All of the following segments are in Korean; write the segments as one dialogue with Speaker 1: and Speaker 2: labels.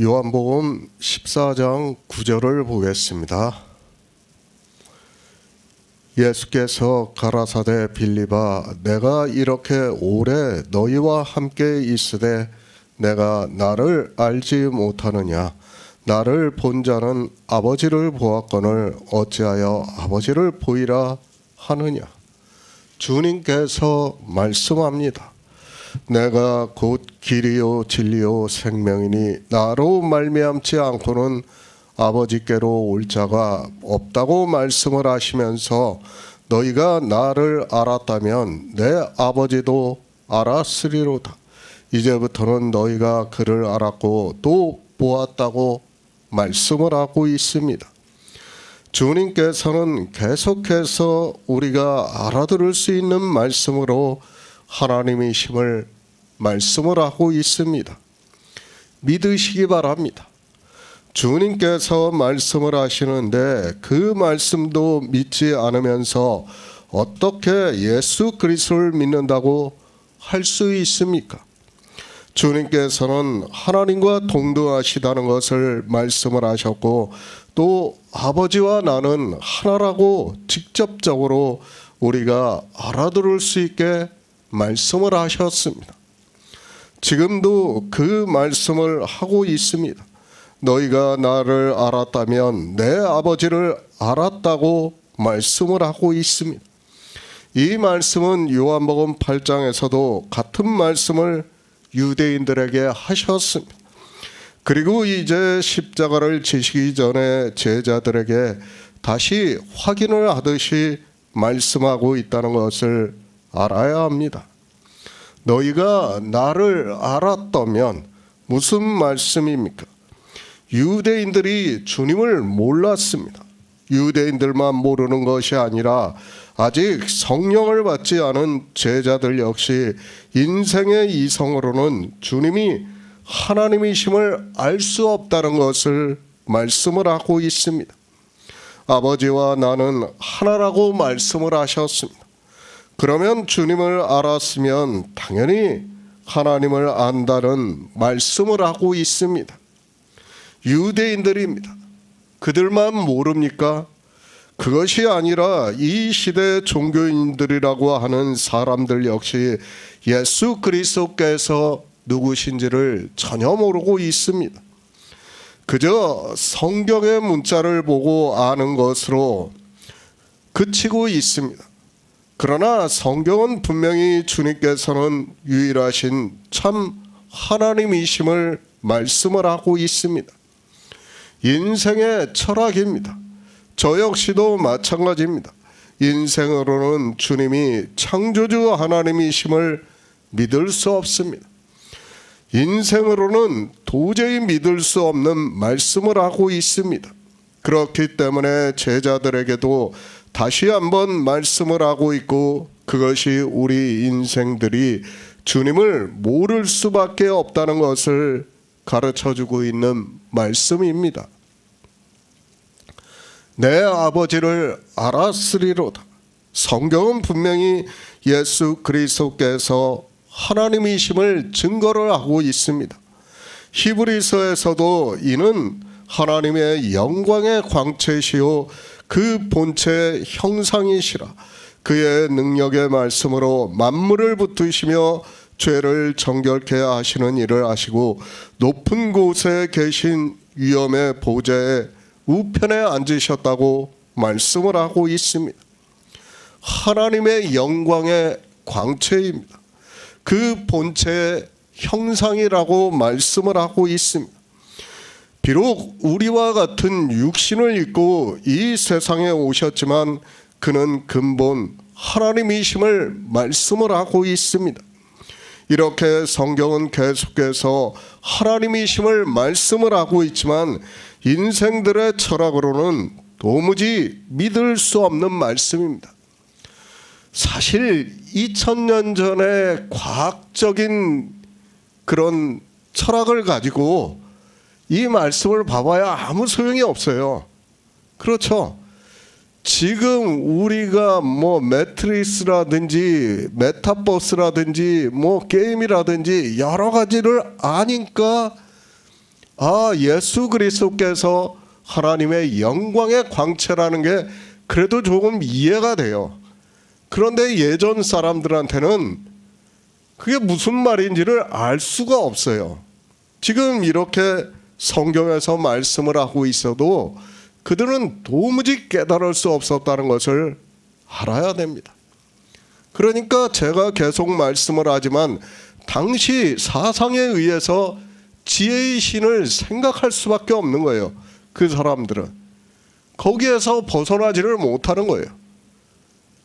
Speaker 1: 요한복음 14장 9절을 보겠습니다. 예수께서 가라사대 빌립아, 내가 이렇게 오래 너희와 함께 있으되 내가 나를 알지 못하느냐? 나를 본 자는 아버지를 보았거늘 어찌하여 아버지를 보이라 하느냐? 주님께서 말씀합니다. 내가 곧 길이요 진리요 생명이니 나로 말미암지 않고는 아버지께로 올 자가 없다고 말씀을 하시면서 너희가 나를 알았다면 내 아버지도 알았으리로다. 이제부터는 너희가 그를 알았고 또 보았다고 말씀을 하고 있습니다. 주님께서는 계속해서 우리가 알아들을 수 있는 말씀으로 하나님이심을 말씀을 하고 있습니다. 믿으시기 바랍니다. 주님께서 말씀을 하시는데 그 말씀도 믿지 않으면서 어떻게 예수 그리스도를 믿는다고 할 수 있습니까? 주님께서는 하나님과 동등하시다는 것을 말씀을 하셨고 또 아버지와 나는 하나라고 직접적으로 우리가 알아들을 수 있게 말씀을 하셨습니다. 지금도 그 말씀을 하고 있습니다. 너희가 나를 알았다면 내 아버지를 알았다고 말씀을 하고 있습니다. 이 말씀은 요한복음 8장에서도 같은 말씀을 유대인들에게 하셨습니다. 그리고 이제 십자가를 지시기 전에 제자들에게 다시 확인을 하듯이 말씀하고 있다는 것을 알아야 합니다. 너희가 나를 알았다면 무슨 말씀입니까? 유대인들이 주님을 몰랐습니다. 유대인들만 모르는 것이 아니라 아직 성령을 받지 않은 제자들 역시 인생의 이성으로는 주님이 하나님이심을 알 수 없다는 것을 말씀을 하고 있습니다. 아버지와 나는 하나라고 말씀을 하셨습니다. 그러면 주님을 알았으면 당연히 하나님을 안다는 말씀을 하고 있습니다. 유대인들입니다. 그들만 모릅니까? 그것이 아니라 이 시대 종교인들이라고 하는 사람들 역시 예수 그리스도께서 누구신지를 전혀 모르고 있습니다. 그저 성경의 문자를 보고 아는 것으로 그치고 있습니다. 그러나 성경은 분명히 주님께서는 유일하신 참 하나님이심을 말씀을 하고 있습니다. 인생의 철학입니다. 저 역시도 마찬가지입니다. 인생으로는 주님이 창조주 하나님이심을 믿을 수 없습니다. 인생으로는 도저히 믿을 수 없는 말씀을 하고 있습니다. 그렇기 때문에 제자들에게도 다시 한번 말씀을 하고 있고 그것이 우리 인생들이 주님을 모를 수밖에 없다는 것을 가르쳐주고 있는 말씀입니다. 내 아버지를 알았으리로다. 성경은 분명히 예수 그리스도께서 하나님이심을 증거를 하고 있습니다. 히브리서에서도 이는 하나님의 영광의 광채시요 그 본체 형상이시라. 그의 능력의 말씀으로 만물을 붙드시며 죄를 정결케 하시는 일을 하시고 높은 곳에 계신 위엄의 보좌에 우편에 앉으셨다고 말씀을 하고 있습니다. 하나님의 영광의 광채입니다. 그 본체의 형상이라고 말씀을 하고 있습니다. 비록 우리와 같은 육신을 입고 이 세상에 오셨지만 그는 근본 하나님이심을 말씀을 하고 있습니다. 이렇게 성경은 계속해서 하나님이심을 말씀을 하고 있지만 인생들의 철학으로는 도무지 믿을 수 없는 말씀입니다. 사실 2000년 전에 과학적인 그런 철학을 가지고 이 말씀을 봐봐야 아무 소용이 없어요. 그렇죠? 지금 우리가 매트리스라든지 메타버스라든지 게임이라든지 여러 가지를 아니까 예수 그리스도께서 하나님의 영광의 광채라는 게 그래도 조금 이해가 돼요. 그런데 예전 사람들한테는 그게 무슨 말인지를 알 수가 없어요. 지금 이렇게 성경에서 말씀을 하고 있어도 그들은 도무지 깨달을 수 없었다는 것을 알아야 됩니다. 그러니까 제가 계속 말씀을 하지만 당시 사상에 의해서 지혜의 신을 생각할 수밖에 없는 거예요. 그 사람들은 거기에서 벗어나지를 못하는 거예요.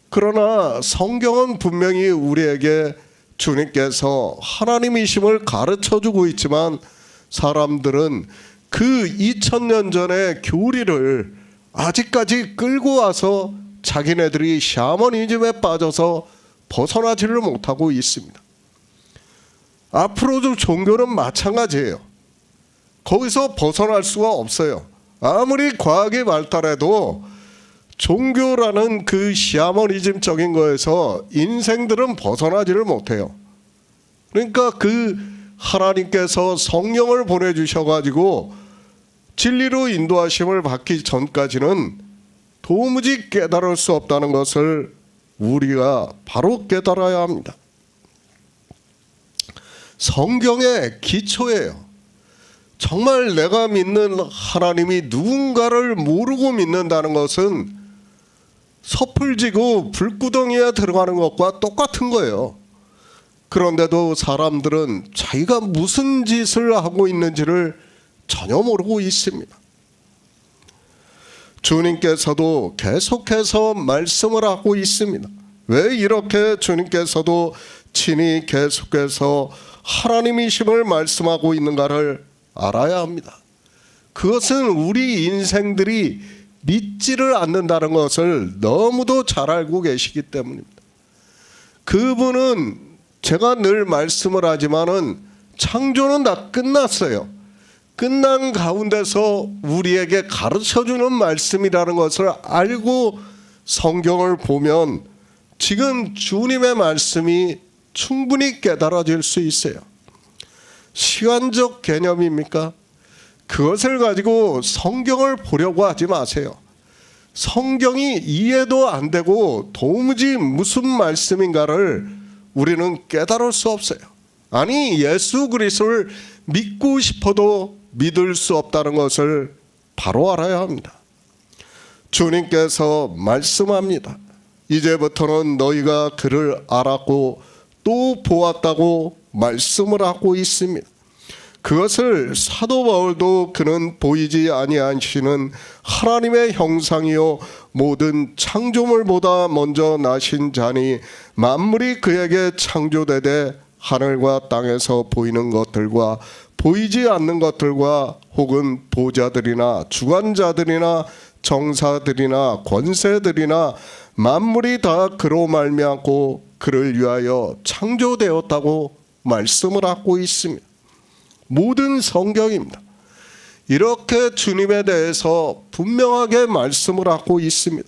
Speaker 1: 그러나 성경은 분명히 우리에게 주님께서 하나님이심을 가르쳐주고 있지만 사람들은 그 2000년 전의 교리를 아직까지 끌고 와서 자기네들이 샤머니즘에 빠져서 벗어나지를 못하고 있습니다. 앞으로도 종교는 마찬가지예요. 거기서 벗어날 수가 없어요. 아무리 과학이 발달해도 종교라는 그 샤머니즘적인 거에서 인생들은 벗어나지를 못해요. 그러니까 그 하나님께서 성령을 보내주셔가지고 진리로 인도하심을 받기 전까지는 도무지 깨달을 수 없다는 것을 우리가 바로 깨달아야 합니다. 성경의 기초예요. 정말 내가 믿는 하나님이 누군가를 모르고 믿는다는 것은 섣불지고 불구덩이에 들어가는 것과 똑같은 거예요. 그런데도 사람들은 자기가 무슨 짓을 하고 있는지를 전혀 모르고 있습니다. 주님께서도 계속해서 말씀을 하고 있습니다. 왜 이렇게 주님께서도 친히 계속해서 하나님이심을 말씀하고 있는가를 알아야 합니다. 그것은 우리 인생들이 믿지를 않는다는 것을 너무도 잘 알고 계시기 때문입니다. 그분은 제가 늘 말씀을 하지만은 창조는 다 끝났어요. 끝난 가운데서 우리에게 가르쳐주는 말씀이라는 것을 알고 성경을 보면 지금 주님의 말씀이 충분히 깨달아질 수 있어요. 시간적 개념입니까? 그것을 가지고 성경을 보려고 하지 마세요. 성경이 이해도 안 되고 도무지 무슨 말씀인가를 우리는 깨달을 수 없어요. 아니, 예수 그리스도를 믿고 싶어도 믿을 수 없다는 것을 바로 알아야 합니다. 주님께서 말씀합니다. 이제부터는 너희가 그를 알았고 또 보았다고 말씀을 하고 있습니다. 그것을 사도 바울도 그는 보이지 아니하시는 하나님의 형상이요 모든 창조물보다 먼저 나신 자니 만물이 그에게 창조되되 하늘과 땅에서 보이는 것들과 보이지 않는 것들과 혹은 보좌들이나 주관자들이나 정사들이나 권세들이나 만물이 다 그로 말미암고 그를 위하여 창조되었다고 말씀을 하고 있습니다. 모든 성경입니다. 이렇게 주님에 대해서 분명하게 말씀을 하고 있습니다.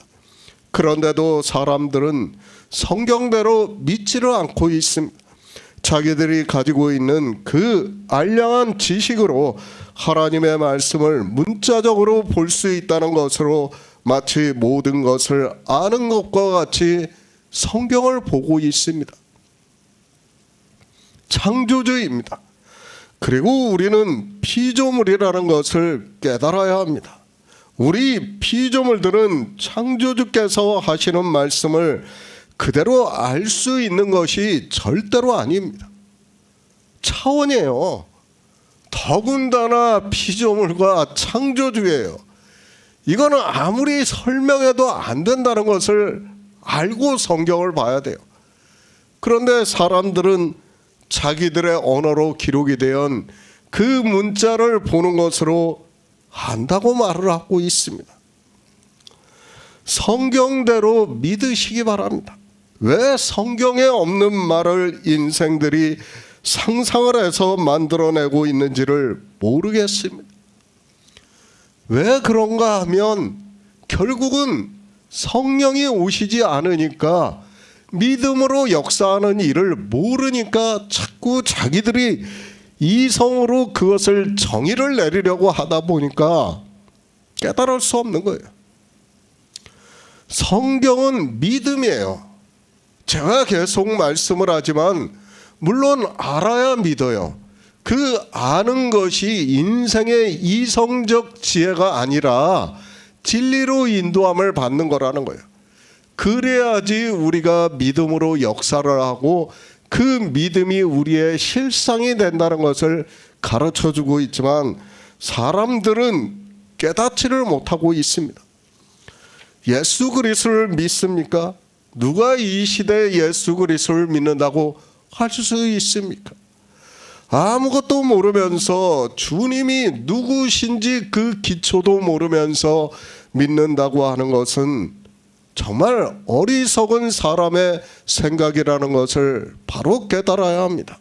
Speaker 1: 그런데도 사람들은 성경대로 믿지를 않고 있습니다. 자기들이 가지고 있는 그 알량한 지식으로 하나님의 말씀을 문자적으로 볼 수 있다는 것으로 마치 모든 것을 아는 것과 같이 성경을 보고 있습니다. 창조주의입니다. 그리고 우리는 피조물이라는 것을 깨달아야 합니다. 우리 피조물들은 창조주께서 하시는 말씀을 그대로 알 수 있는 것이 절대로 아닙니다. 차원이에요. 더군다나 피조물과 창조주예요. 이거는 아무리 설명해도 안 된다는 것을 알고 성경을 봐야 돼요. 그런데 사람들은 자기들의 언어로 기록이 된 그 문자를 보는 것으로 안다고 말을 하고 있습니다. 성경대로 믿으시기 바랍니다. 왜 성경에 없는 말을 인생들이 상상을 해서 만들어내고 있는지를 모르겠습니다. 왜 그런가 하면 결국은 성령이 오시지 않으니까 믿음으로 역사하는 일을 모르니까 자꾸 자기들이 이성으로 그것을 정의를 내리려고 하다 보니까 깨달을 수 없는 거예요. 성경은 믿음이에요. 제가 계속 말씀을 하지만 물론 알아야 믿어요. 그 아는 것이 인생의 이성적 지혜가 아니라 진리로 인도함을 받는 거라는 거예요. 그래야지 우리가 믿음으로 역사를 하고 그 믿음이 우리의 실상이 된다는 것을 가르쳐주고 있지만 사람들은 깨닫지를 못하고 있습니다. 예수 그리스도를 믿습니까? 누가 이 시대에 예수 그리스도를 믿는다고 할 수 있습니까? 아무것도 모르면서 주님이 누구신지 그 기초도 모르면서 믿는다고 하는 것은 정말 어리석은 사람의 생각이라는 것을 바로 깨달아야 합니다.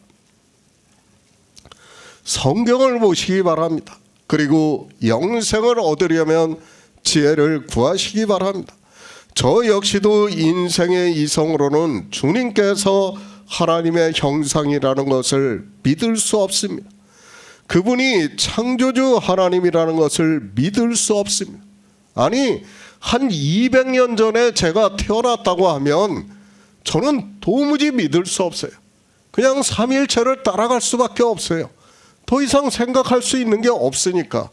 Speaker 1: 성경을 보시기 바랍니다. 그리고 영생을 얻으려면 지혜를 구하시기 바랍니다. 저 역시도 인생의 이성으로는 주님께서 하나님의 형상이라는 것을 믿을 수 없습니다. 그분이 창조주 하나님이라는 것을 믿을 수 없습니다. 아니, 한 200년 전에 제가 태어났다고 하면 저는 도무지 믿을 수 없어요. 그냥 삼위일체를 따라갈 수밖에 없어요. 더 이상 생각할 수 있는 게 없으니까.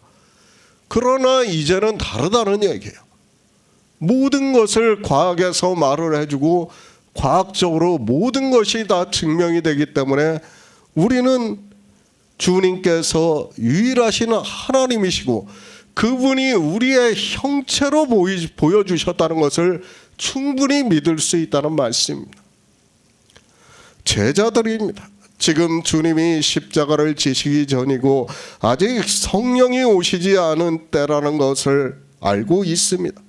Speaker 1: 그러나 이제는 다르다는 얘기예요. 모든 것을 과학에서 말을 해주고 과학적으로 모든 것이 다 증명이 되기 때문에 우리는 주님께서 유일하신 하나님이시고 그분이 우리의 형체로 보여주셨다는 것을 충분히 믿을 수 있다는 말씀입니다. 제자들입니다. 지금 주님이 십자가를 지시기 전이고 아직 성령이 오시지 않은 때라는 것을 알고 있습니다.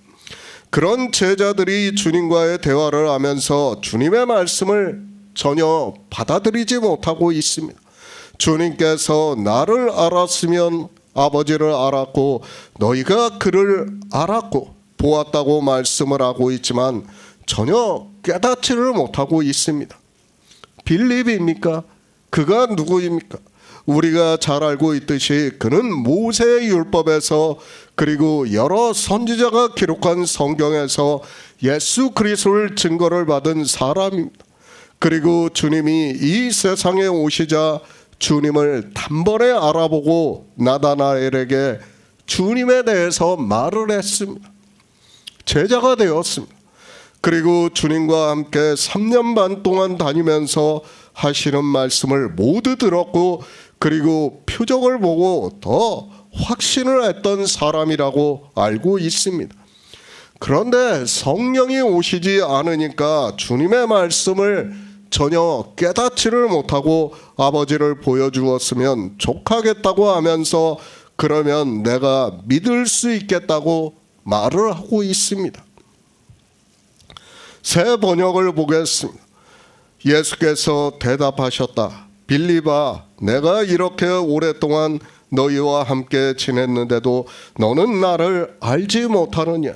Speaker 1: 그런 제자들이 주님과의 대화를 하면서 주님의 말씀을 전혀 받아들이지 못하고 있습니다. 주님께서 나를 알았으면 아버지를 알았고 너희가 그를 알았고 보았다고 말씀을 하고 있지만 전혀 깨닫지를 못하고 있습니다. 빌립입니까? 그가 누구입니까? 우리가 잘 알고 있듯이 그는 모세의 율법에서 그리고 여러 선지자가 기록한 성경에서 예수 그리스도를 증거를 받은 사람입니다. 그리고 주님이 이 세상에 오시자 주님을 단번에 알아보고 나다나엘에게 주님에 대해서 말을 했습니다. 제자가 되었습니다. 그리고 주님과 함께 3년 반 동안 다니면서 하시는 말씀을 모두 들었고 그리고 표적을 보고 더 확신을 했던 사람이라고 알고 있습니다. 그런데 성령이 오시지 않으니까 주님의 말씀을 전혀 깨닫지를 못하고 아버지를 보여주었으면 족하겠다고 하면서 그러면 내가 믿을 수 있겠다고 말을 하고 있습니다. 새 번역을 보겠습니다. 예수께서 대답하셨다. 빌립아, 내가 이렇게 오랫동안 너희와 함께 지냈는데도 너는 나를 알지 못하느냐?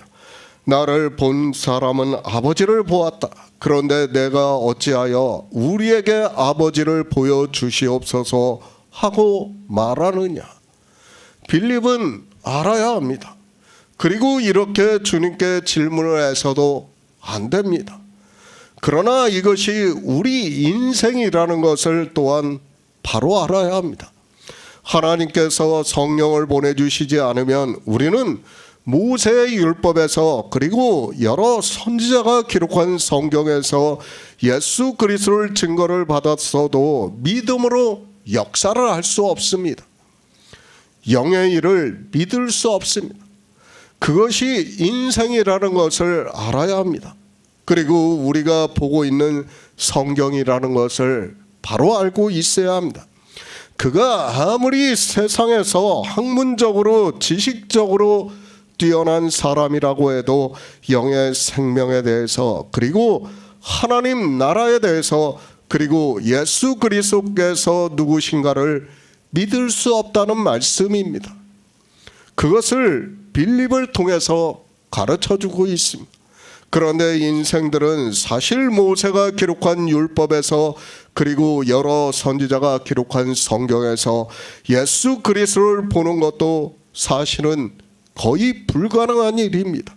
Speaker 1: 나를 본 사람은 아버지를 보았다. 그런데 내가 어찌하여 우리에게 아버지를 보여주시옵소서 하고 말하느냐? 빌립은 알아야 합니다. 그리고 이렇게 주님께 질문을 해서도 안 됩니다. 그러나 이것이 우리 인생이라는 것을 또한 바로 알아야 합니다. 하나님께서 성령을 보내주시지 않으면 우리는 모세의 율법에서 그리고 여러 선지자가 기록한 성경에서 예수 그리스도를 증거를 받았어도 믿음으로 역사를 할 수 없습니다. 영의 일을 믿을 수 없습니다. 그것이 인생이라는 것을 알아야 합니다. 그리고 우리가 보고 있는 성경이라는 것을 바로 알고 있어야 합니다. 그가 아무리 세상에서 학문적으로 지식적으로 뛰어난 사람이라고 해도 영의 생명에 대해서 그리고 하나님 나라에 대해서 그리고 예수 그리스도께서 누구신가를 믿을 수 없다는 그런데 인생들은 사실 모세가 기록한 율법에서 그리고 여러 선지자가 기록한 성경에서 예수 그리스도를 보는 것도 사실은 거의 불가능한 일입니다.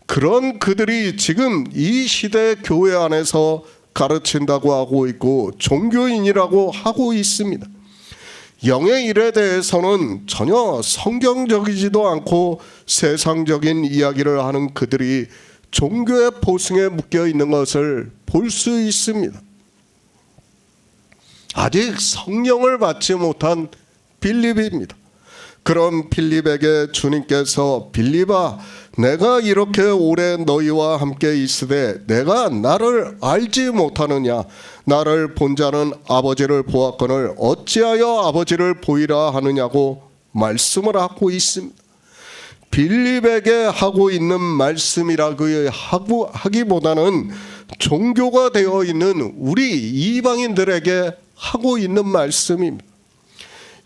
Speaker 1: 그런 그들이 지금 이 시대 교회 안에서 가르친다고 하고 있고 종교인이라고 하고 있습니다. 영의 일에 대해서는 전혀 성경적이지도 않고 세상적인 이야기를 하는 그들이 종교의 보승에 묶여 있는 것을 볼 수 있습니다. 아직 성령을 받지 못한 빌립입니다. 그런 빌립에게 주님께서 빌립아, 내가 이렇게 오래 너희와 함께 있으되 내가 나를 알지 못하느냐? 나를 본 자는 아버지를 보았거늘 어찌하여 아버지를 보이라 하느냐고 말씀을 하고 있습니다. 빌립에게 하고 있는 말씀이라고 하기보다는 종교가 되어 있는 우리 이방인들에게 하고 있는 말씀입니다.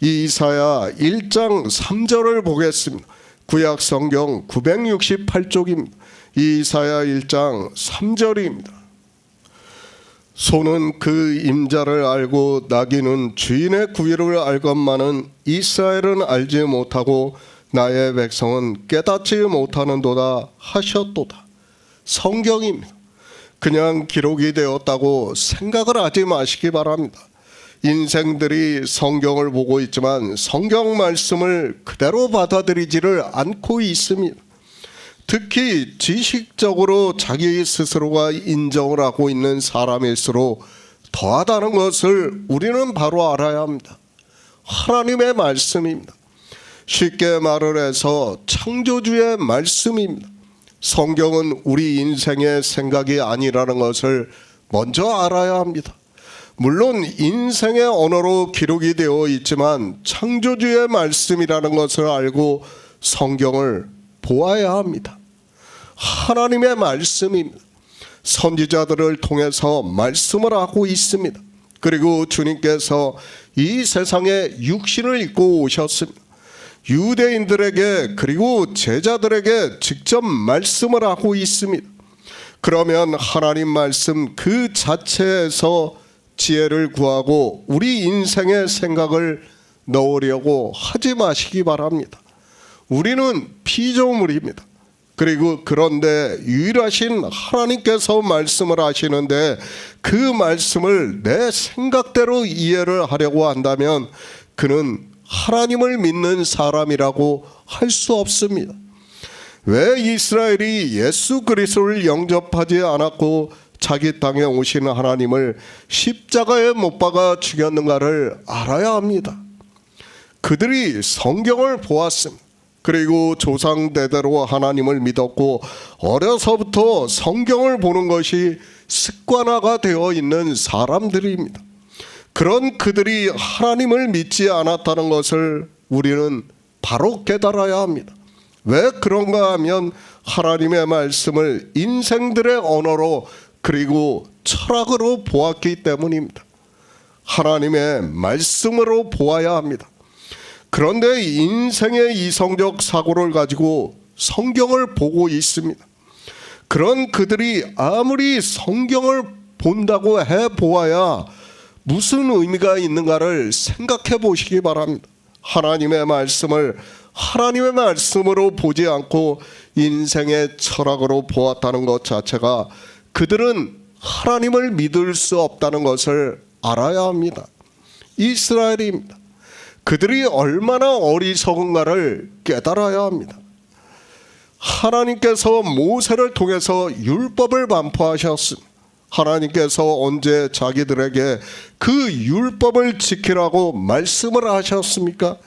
Speaker 1: 이사야 1장 3절을 보겠습니다. 구약 성경 968쪽입니다. 이사야 1장 3절입니다. 소는 그 임자를 알고 나귀는 주인의 구위를 알건만은 이스라엘은 알지 못하고 나의 백성은 깨닫지 못하는도다 하셨도다. 성경입니다. 그냥 기록이 되었다고 생각을 하지 마시기 바랍니다. 인생들이 성경을 보고 있지만 성경 말씀을 그대로 받아들이지를 않고 있습니다. 특히 지식적으로 자기 스스로가 인정을 하고 있는 사람일수록 더하다는 것을 우리는 바로 알아야 합니다. 하나님의 말씀입니다. 쉽게 말을 해서 창조주의 말씀입니다. 성경은 우리 인생의 생각이 아니라는 것을 먼저 알아야 합니다. 물론 인생의 언어로 기록이 되어 있지만 창조주의 말씀이라는 것을 알고 성경을 보아야 합니다. 하나님의 말씀입니다. 선지자들을 통해서 말씀을 하고 있습니다. 그리고 주님께서 이 세상에 육신을 입고 오셨습니다. 유대인들에게 그리고 제자들에게 직접 말씀을 하고 있습니다. 그러면 하나님 말씀 그 자체에서 지혜를 구하고 우리 인생의 생각을 넣으려고 하지 마시기 바랍니다. 우리는 피조물입니다. 그리고 그런데 유일하신 하나님께서 말씀을 하시는데 그 말씀을 내 생각대로 이해를 하려고 한다면 그는 하나님을 믿는 사람이라고 할 수 없습니다. 왜 이스라엘이 예수 그리스도를 영접하지 않았고 자기 땅에 오신 하나님을 십자가에 못 박아 죽였는가를 알아야 합니다. 그들이 성경을 보았습니다. 그리고 조상대대로 하나님을 믿었고 어려서부터 성경을 보는 것이 습관화가 되어 있는 사람들입니다. 그런 그들이 하나님을 믿지 않았다는 것을 우리는 바로 깨달아야 합니다. 왜 그런가 하면 하나님의 말씀을 인생들의 언어로 그리고 철학으로 보았기 때문입니다. 하나님의 말씀으로 보아야 합니다. 그런데 인생의 이성적 사고를 가지고 성경을 보고 있습니다. 그런 그들이 아무리 성경을 본다고 해보아야 무슨 의미가 있는가를 생각해 보시기 바랍니다. 하나님의 말씀을 하나님의 말씀으로 보지 않고 인생의 철학으로 보았다는 것 자체가 그들은 하나님을 믿을 수 없다는 것을 알아야 합니다. 이스라엘입니다. 그들이 얼마나 어리석은가를 깨달아야 합니다. 하나님께서 모세를 통해서 율법을 반포하셨습니다. 하나님께서 언제 자기들에게 그 율법을 지키라고 말씀을 하셨습니까?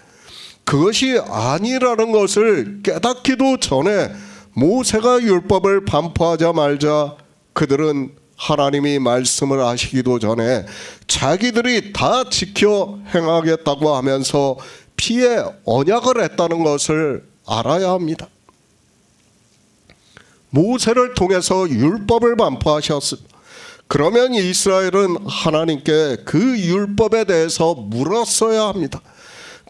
Speaker 1: 그것이 아니라는 것을 깨닫기도 전에 모세가 율법을 반포하자마자 그들은 하나님이 말씀을 하시기도 전에 자기들이 다 지켜 행하겠다고 하면서 피해 언약을 했다는 것을 알아야 합니다. 모세를 통해서 율법을 반포하셨습니다. 그러면 이스라엘은 하나님께 그 율법에 대해서 물었어야 합니다.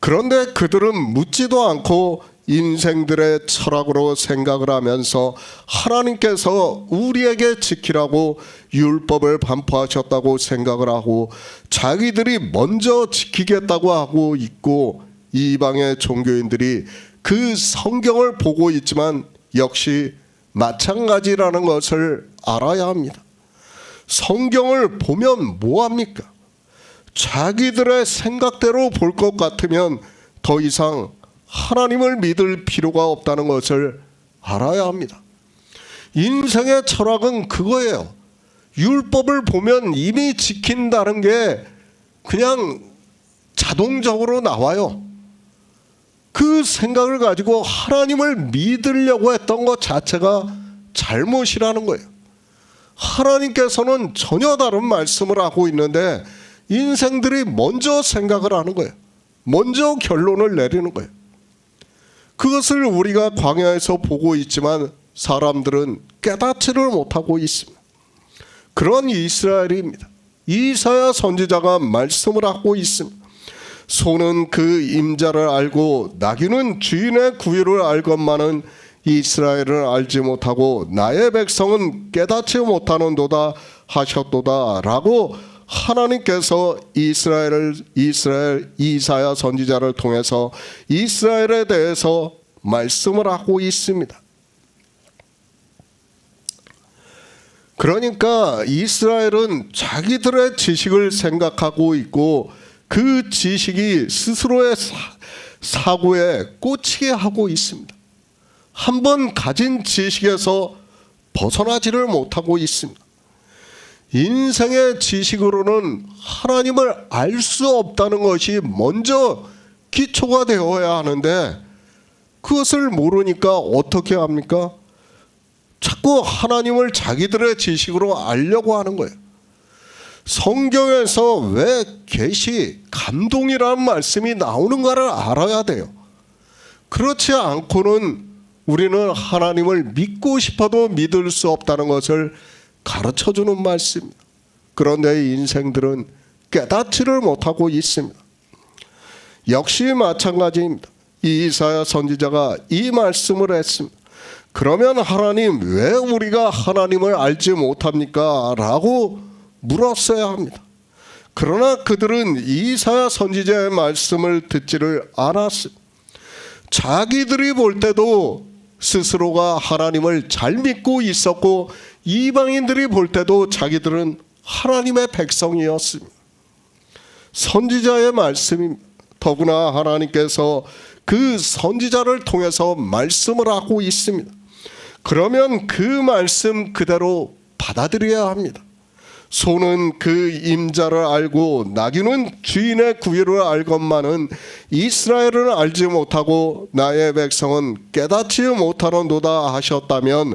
Speaker 1: 그런데 그들은 묻지도 않고 인생들의 철학으로 생각을 하면서 하나님께서 우리에게 지키라고 율법을 반포하셨다고 생각을 하고 자기들이 먼저 지키겠다고 하고 있고, 이방의 종교인들이 그 성경을 보고 있지만 역시 마찬가지라는 것을 알아야 합니다. 성경을 보면 뭐합니까? 자기들의 생각대로 볼 것 같으면 더 이상 하나님을 믿을 필요가 없다는 것을 알아야 합니다. 인생의 철학은 그거예요. 율법을 보면 이미 지킨다는 게 그냥 자동적으로 나와요. 그 생각을 가지고 하나님을 믿으려고 했던 것 자체가 잘못이라는 거예요. 하나님께서는 전혀 다른 말씀을 하고 있는데 인생들이 먼저 생각을 하는 거예요. 먼저 결론을 내리는 거예요. 그것을 우리가 광야에서 보고 있지만 사람들은 깨닫지를 못하고 있습니다. 그런 이스라엘입니다. 이사야 선지자가 말씀을 하고 있습니다. 소는 그 임자를 알고 나귀는 주인의 구유를 알건만은 이스라엘을 알지 못하고 나의 백성은 깨닫지 못하는도다 하셨도다 라고 하나님께서 이사야 선지자를 통해서 이스라엘에 대해서 말씀을 하고 있습니다. 그러니까 이스라엘은 자기들의 지식을 생각하고 있고 그 지식이 스스로의 사고에 꽂히게 하고 있습니다. 한번 가진 지식에서 벗어나지를 못하고 있습니다. 인생의 지식으로는 하나님을 알 수 없다는 것이 먼저 기초가 되어야 하는데 그것을 모르니까 어떻게 합니까? 자꾸 하나님을 자기들의 지식으로 알려고 하는 거예요. 성경에서 왜 계시, 감동이라는 말씀이 나오는가를 알아야 돼요. 그렇지 않고는 우리는 하나님을 믿고 싶어도 믿을 수 없다는 것을 가르쳐주는 말씀입니다. 그런데 인생들은 깨닫지를 못하고 있습니다. 역시 마찬가지입니다. 이사야 선지자가 이 말씀을 했습니다. 그러면 하나님, 왜 우리가 하나님을 알지 못합니까? 라고 물었어야 합니다. 그러나 그들은 이사야 선지자의 말씀을 듣지를 않았습니다. 자기들이 볼 때도 스스로가 하나님을 잘 믿고 있었고 이방인들이 볼 때도 자기들은 하나님의 백성이었습니다. 선지자의 말씀입니다. 더구나 하나님께서 그 선지자를 통해서 말씀을 하고 있습니다. 그러면 그 말씀 그대로 받아들여야 합니다. 소는 그 임자를 알고 나귀는 주인의 구유를 알건만은 이스라엘을 알지 못하고 나의 백성은 깨닫지 못하는도다 하셨다면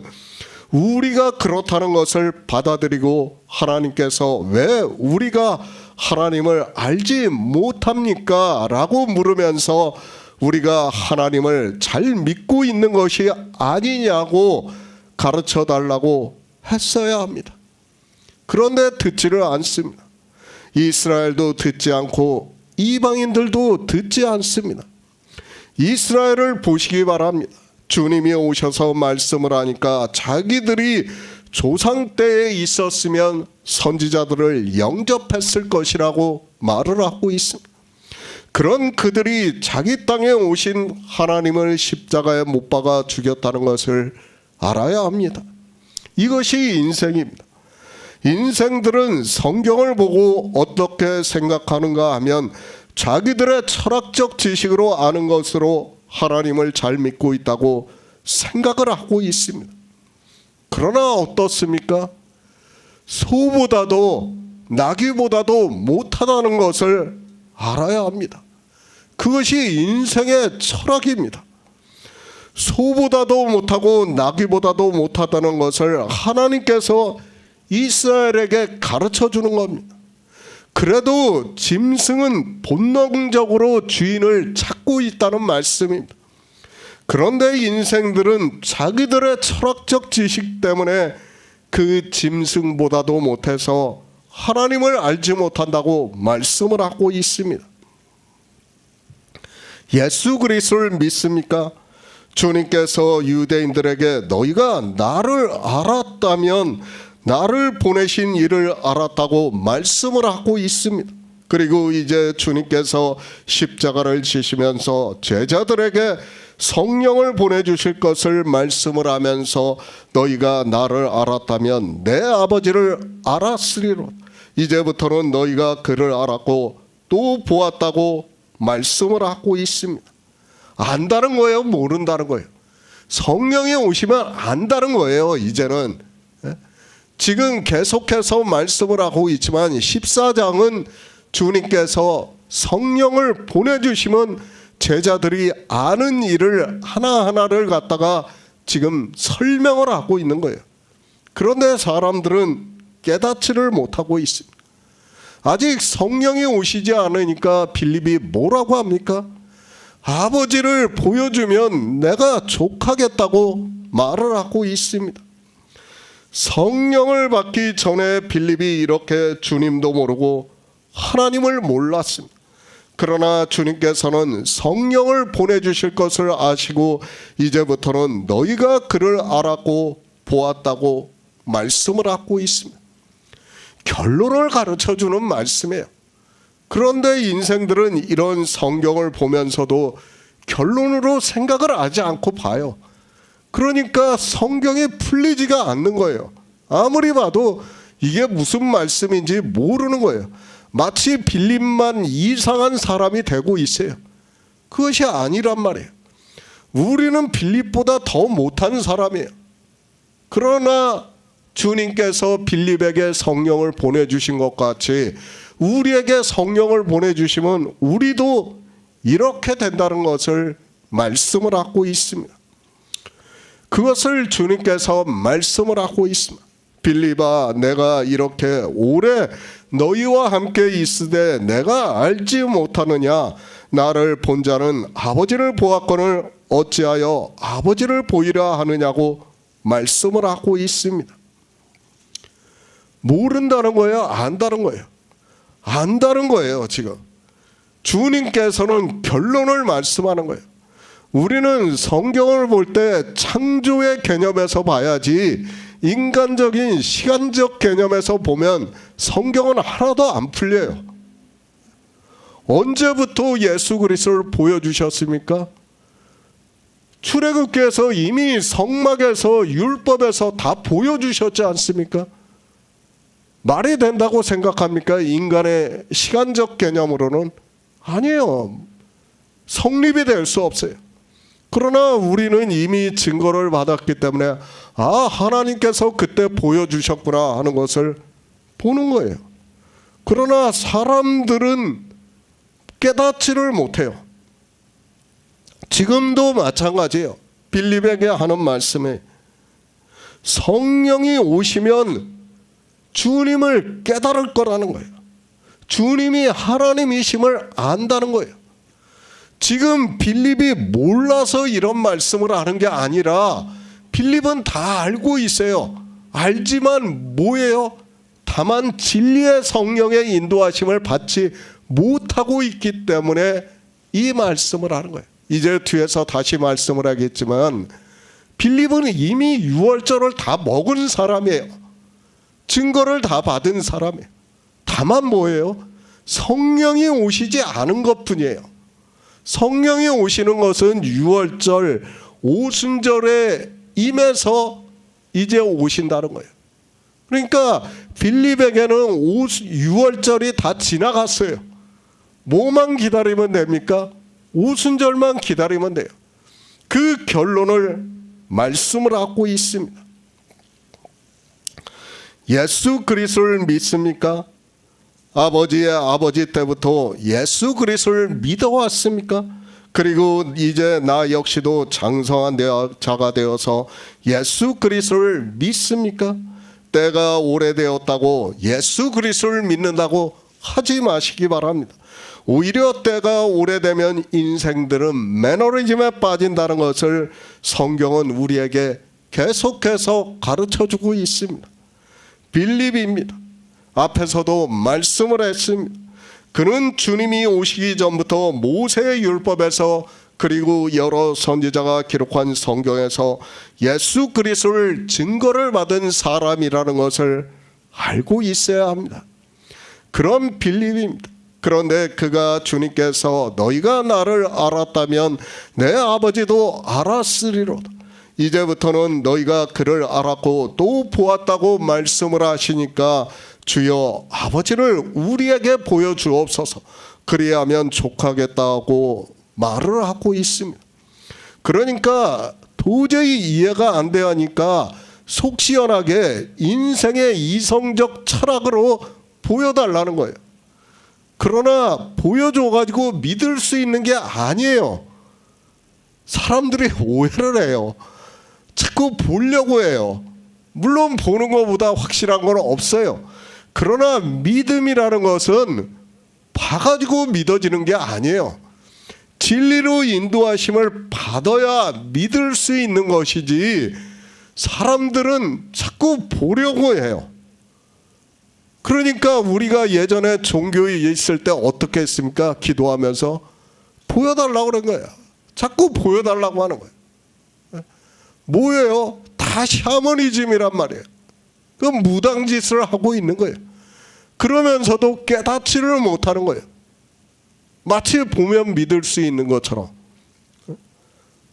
Speaker 1: 우리가 그렇다는 것을 받아들이고 하나님께서 왜 우리가 하나님을 알지 못합니까? 라고 물으면서 우리가 하나님을 잘 믿고 있는 것이 아니냐고 가르쳐 달라고 했어야 합니다. 그런데 듣지를 않습니다. 이스라엘도 듣지 않고 이방인들도 듣지 않습니다. 이스라엘을 보시기 바랍니다. 주님이 오셔서 말씀을 하니까 자기들이 조상 때에 있었으면 선지자들을 영접했을 것이라고 말을 하고 있습니다. 그런 그들이 자기 땅에 오신 하나님을 십자가에 못 박아 죽였다는 것을 알아야 합니다. 이것이 인생입니다. 인생들은 성경을 보고 어떻게 생각하는가 하면 자기들의 철학적 지식으로 아는 것으로 하나님을 잘 믿고 있다고 생각을 하고 있습니다. 그러나 어떻습니까? 소보다도 나귀보다도 못하다는 것을 알아야 합니다. 그것이 인생의 철학입니다. 소보다도 못하고 나귀보다도 못하다는 것을 하나님께서 이스라엘에게 가르쳐 주는 겁니다. 그래도 짐승은 본능적으로 주인을 찾고 있다는 말씀입니다. 그런데 인생들은 자기들의 철학적 지식 때문에 그 짐승보다도 못해서 하나님을 알지 못한다고 말씀을 하고 있습니다. 예수 그리스도를 믿습니까? 주님께서 유대인들에게 너희가 나를 알았다면 나를 보내신 이를 알았다고 말씀을 하고 있습니다. 그리고 이제 주님께서 십자가를 지시면서 제자들에게 성령을 보내주실 것을 말씀을 하면서 너희가 나를 알았다면 내 아버지를 알았으리로. 이제부터는 너희가 그를 알았고 또 보았다고 말씀을 하고 있습니다. 안다는 거예요? 모른다는 거예요? 성령이 오시면 안다는 거예요. 이제는 지금 계속해서 말씀을 하고 있지만 14장은 주님께서 성령을 보내주시면 제자들이 아는 일을 하나하나를 갖다가 지금 설명을 하고 있는 거예요. 그런데 사람들은 깨닫지를 못하고 있습니다. 아직 성령이 오시지 않으니까 빌립이 뭐라고 합니까? 아버지를 보여주면 내가 족하겠다고 말을 하고 있습니다. 성령을 받기 전에 빌립이 이렇게 주님도 모르고 하나님을 몰랐습니다. 그러나 주님께서는 성령을 보내주실 것을 아시고 이제부터는 너희가 그를 알았고 보았다고 말씀을 하고 있습니다. 결론을 가르쳐주는 말씀이에요. 그런데 인생들은 이런 성경을 보면서도 결론으로 생각을 하지 않고 봐요. 그러니까 성경이 풀리지가 않는 거예요. 아무리 봐도 이게 무슨 말씀인지 모르는 거예요. 마치 빌립만 이상한 사람이 되고 있어요. 그것이 아니란 말이에요. 우리는 빌립보다 더 못한 사람이에요. 그러나 주님께서 빌립에게 성령을 보내주신 것 같이 우리에게 성령을 보내주시면 우리도 이렇게 된다는 것을 말씀을 하고 있습니다. 그것을 주님께서 말씀을 하고 있습니다. 빌립아, 내가 이렇게 오래 너희와 함께 있으되 내가 알지 못하느냐? 나를 본 자는 아버지를 보았거늘 어찌하여 아버지를 보이라 하느냐고 말씀을 하고 있습니다. 모른다는 거예요? 안다는 거예요? 안다는 거예요. 지금 주님께서는 결론을 말씀하는 거예요. 우리는 성경을 볼 때 창조의 개념에서 봐야지 인간적인 시간적 개념에서 보면 성경은 하나도 안 풀려요. 언제부터 예수 그리스도를 보여주셨습니까? 출애굽기에서 이미 성막에서 율법에서 다 보여주셨지 않습니까? 말이 된다고 생각합니까? 인간의 시간적 개념으로는 아니에요. 성립이 될 수 없어요. 그러나 우리는 이미 증거를 받았기 때문에 하나님께서 그때 보여주셨구나 하는 것을 보는 거예요. 그러나 사람들은 깨닫지를 못해요. 지금도 마찬가지예요. 빌립에게 하는 말씀에 성령이 오시면 주님을 깨달을 거라는 거예요. 주님이 하나님이심을 안다는 거예요. 지금 빌립이 몰라서 이런 말씀을 하는 게 아니라 빌립은 다 알고 있어요. 알지만 뭐예요? 다만 진리의 성령의 인도하심을 받지 못하고 있기 때문에 이 말씀을 하는 거예요. 이제 뒤에서 다시 말씀을 하겠지만 빌립은 이미 유월절을 다 먹은 사람이에요. 증거를 다 받은 사람이에요. 다만 뭐예요? 성령이 오시지 않은 것뿐이에요. 성령이 오시는 것은 유월절 오순절에 임해서 이제 오신다는 거예요. 그러니까 빌립에게는 유월절이 다 지나갔어요. 뭐만 기다리면 됩니까? 오순절만 기다리면 돼요. 그 결론을 말씀을 하고 있습니다. 예수 그리스도를 믿습니까? 아버지의 아버지 때부터 예수 그리스도를 믿어왔습니까? 그리고 이제 나 역시도 장성한 자가 되어서 예수 그리스도를 믿습니까? 때가 오래되었다고 예수 그리스도를 믿는다고 하지 마시기 바랍니다. 오히려 때가 오래되면 인생들은 매너리즘에 빠진다는 것을 성경은 우리에게 계속해서 가르쳐주고 있습니다. 빌립입니다. 앞에서도 말씀을 했습니다. 그는 주님이 오시기 전부터 모세의 율법에서 그리고 여러 선지자가 기록한 성경에서 예수 그리스도를 증거를 받은 사람이라는 것을 알고 있어야 합니다. 그런 빌립입니다. 그런데 그가 주님께서 너희가 나를 알았다면 내 아버지도 알았으리로다. 이제부터는 너희가 그를 알았고 또 보았다고 말씀을 하시니까 주여 아버지를 우리에게 보여주옵소서. 그리하면 족하겠다고 말을 하고 있습니다. 그러니까 도저히 이해가 안 되니까 속 시원하게 인생의 이성적 철학으로 보여달라는 거예요. 그러나 보여줘가지고 믿을 수 있는 게 아니에요. 사람들이 오해를 해요. 자꾸 보려고 해요. 물론 보는 것보다 확실한 건 없어요. 그러나 믿음이라는 것은 봐가지고 믿어지는 게 아니에요. 진리로 인도하심을 받아야 믿을 수 있는 것이지 사람들은 자꾸 보려고 해요. 그러니까 우리가 예전에 종교에 있을 때 어떻게 했습니까? 기도하면서 보여달라고 그런 거예요. 자꾸 보여달라고 하는 거예요. 뭐예요? 다 샤머니즘이란 말이에요. 그 무당짓을 하고 있는 거예요. 그러면서도 깨닫지를 못하는 거예요. 마치 보면 믿을 수 있는 것처럼.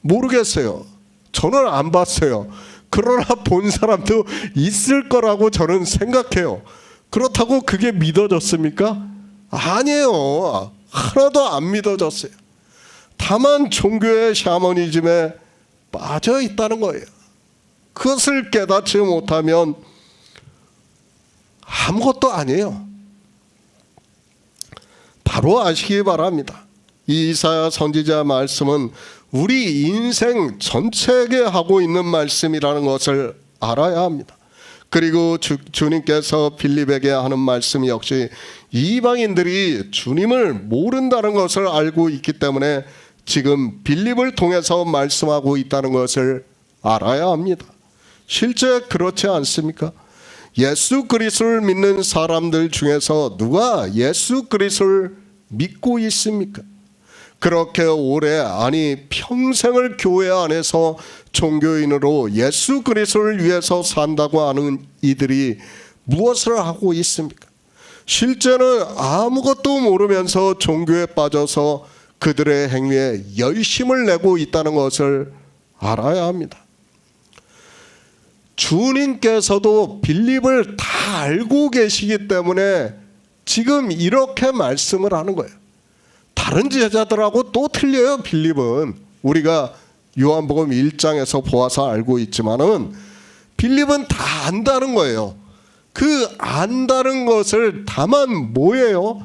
Speaker 1: 모르겠어요. 저는 안 봤어요. 그러나 본 사람도 있을 거라고 저는 생각해요. 그렇다고 그게 믿어졌습니까? 아니에요. 하나도 안 믿어졌어요. 다만 종교의 샤머니즘에 빠져 있다는 거예요. 그것을 깨닫지 못하면 아무것도 아니에요. 바로 아시기 바랍니다. 이 이사야 선지자 말씀은 우리 인생 전체에게 하고 있는 말씀이라는 것을 알아야 합니다. 그리고 주님께서 빌립에게 하는 말씀 역시 이방인들이 주님을 모른다는 것을 알고 있기 때문에 지금 빌립을 통해서 말씀하고 있다는 것을 알아야 합니다. 실제 그렇지 않습니까? 예수 그리스도를 믿는 사람들 중에서 누가 예수 그리스도를 믿고 있습니까? 그렇게 오래 아니 평생을 교회 안에서 종교인으로 예수 그리스도를 위해서 산다고 하는 이들이 무엇을 하고 있습니까? 실제는 아무것도 모르면서 종교에 빠져서 그들의 행위에 열심을 내고 있다는 것을 알아야 합니다. 주님께서도 빌립을 다 알고 계시기 때문에 지금 이렇게 말씀을 하는 거예요. 다른 제자들하고 또 틀려요. 빌립은 우리가 요한복음 1장에서 보아서 알고 있지만은 빌립은 다 안다는 거예요. 그 안다는 것을 다만 뭐예요?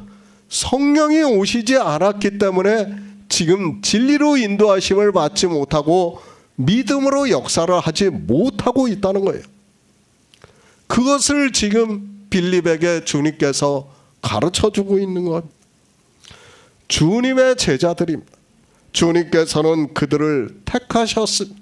Speaker 1: 성령이 오시지 않았기 때문에 지금 진리로 인도하심을 받지 못하고 믿음으로 역사를 하지 못하고 있다는 거예요. 그것을 지금 빌립에게 주님께서 가르쳐주고 있는 것. 주님의 제자들입니다. 주님께서는 그들을 택하셨습니다.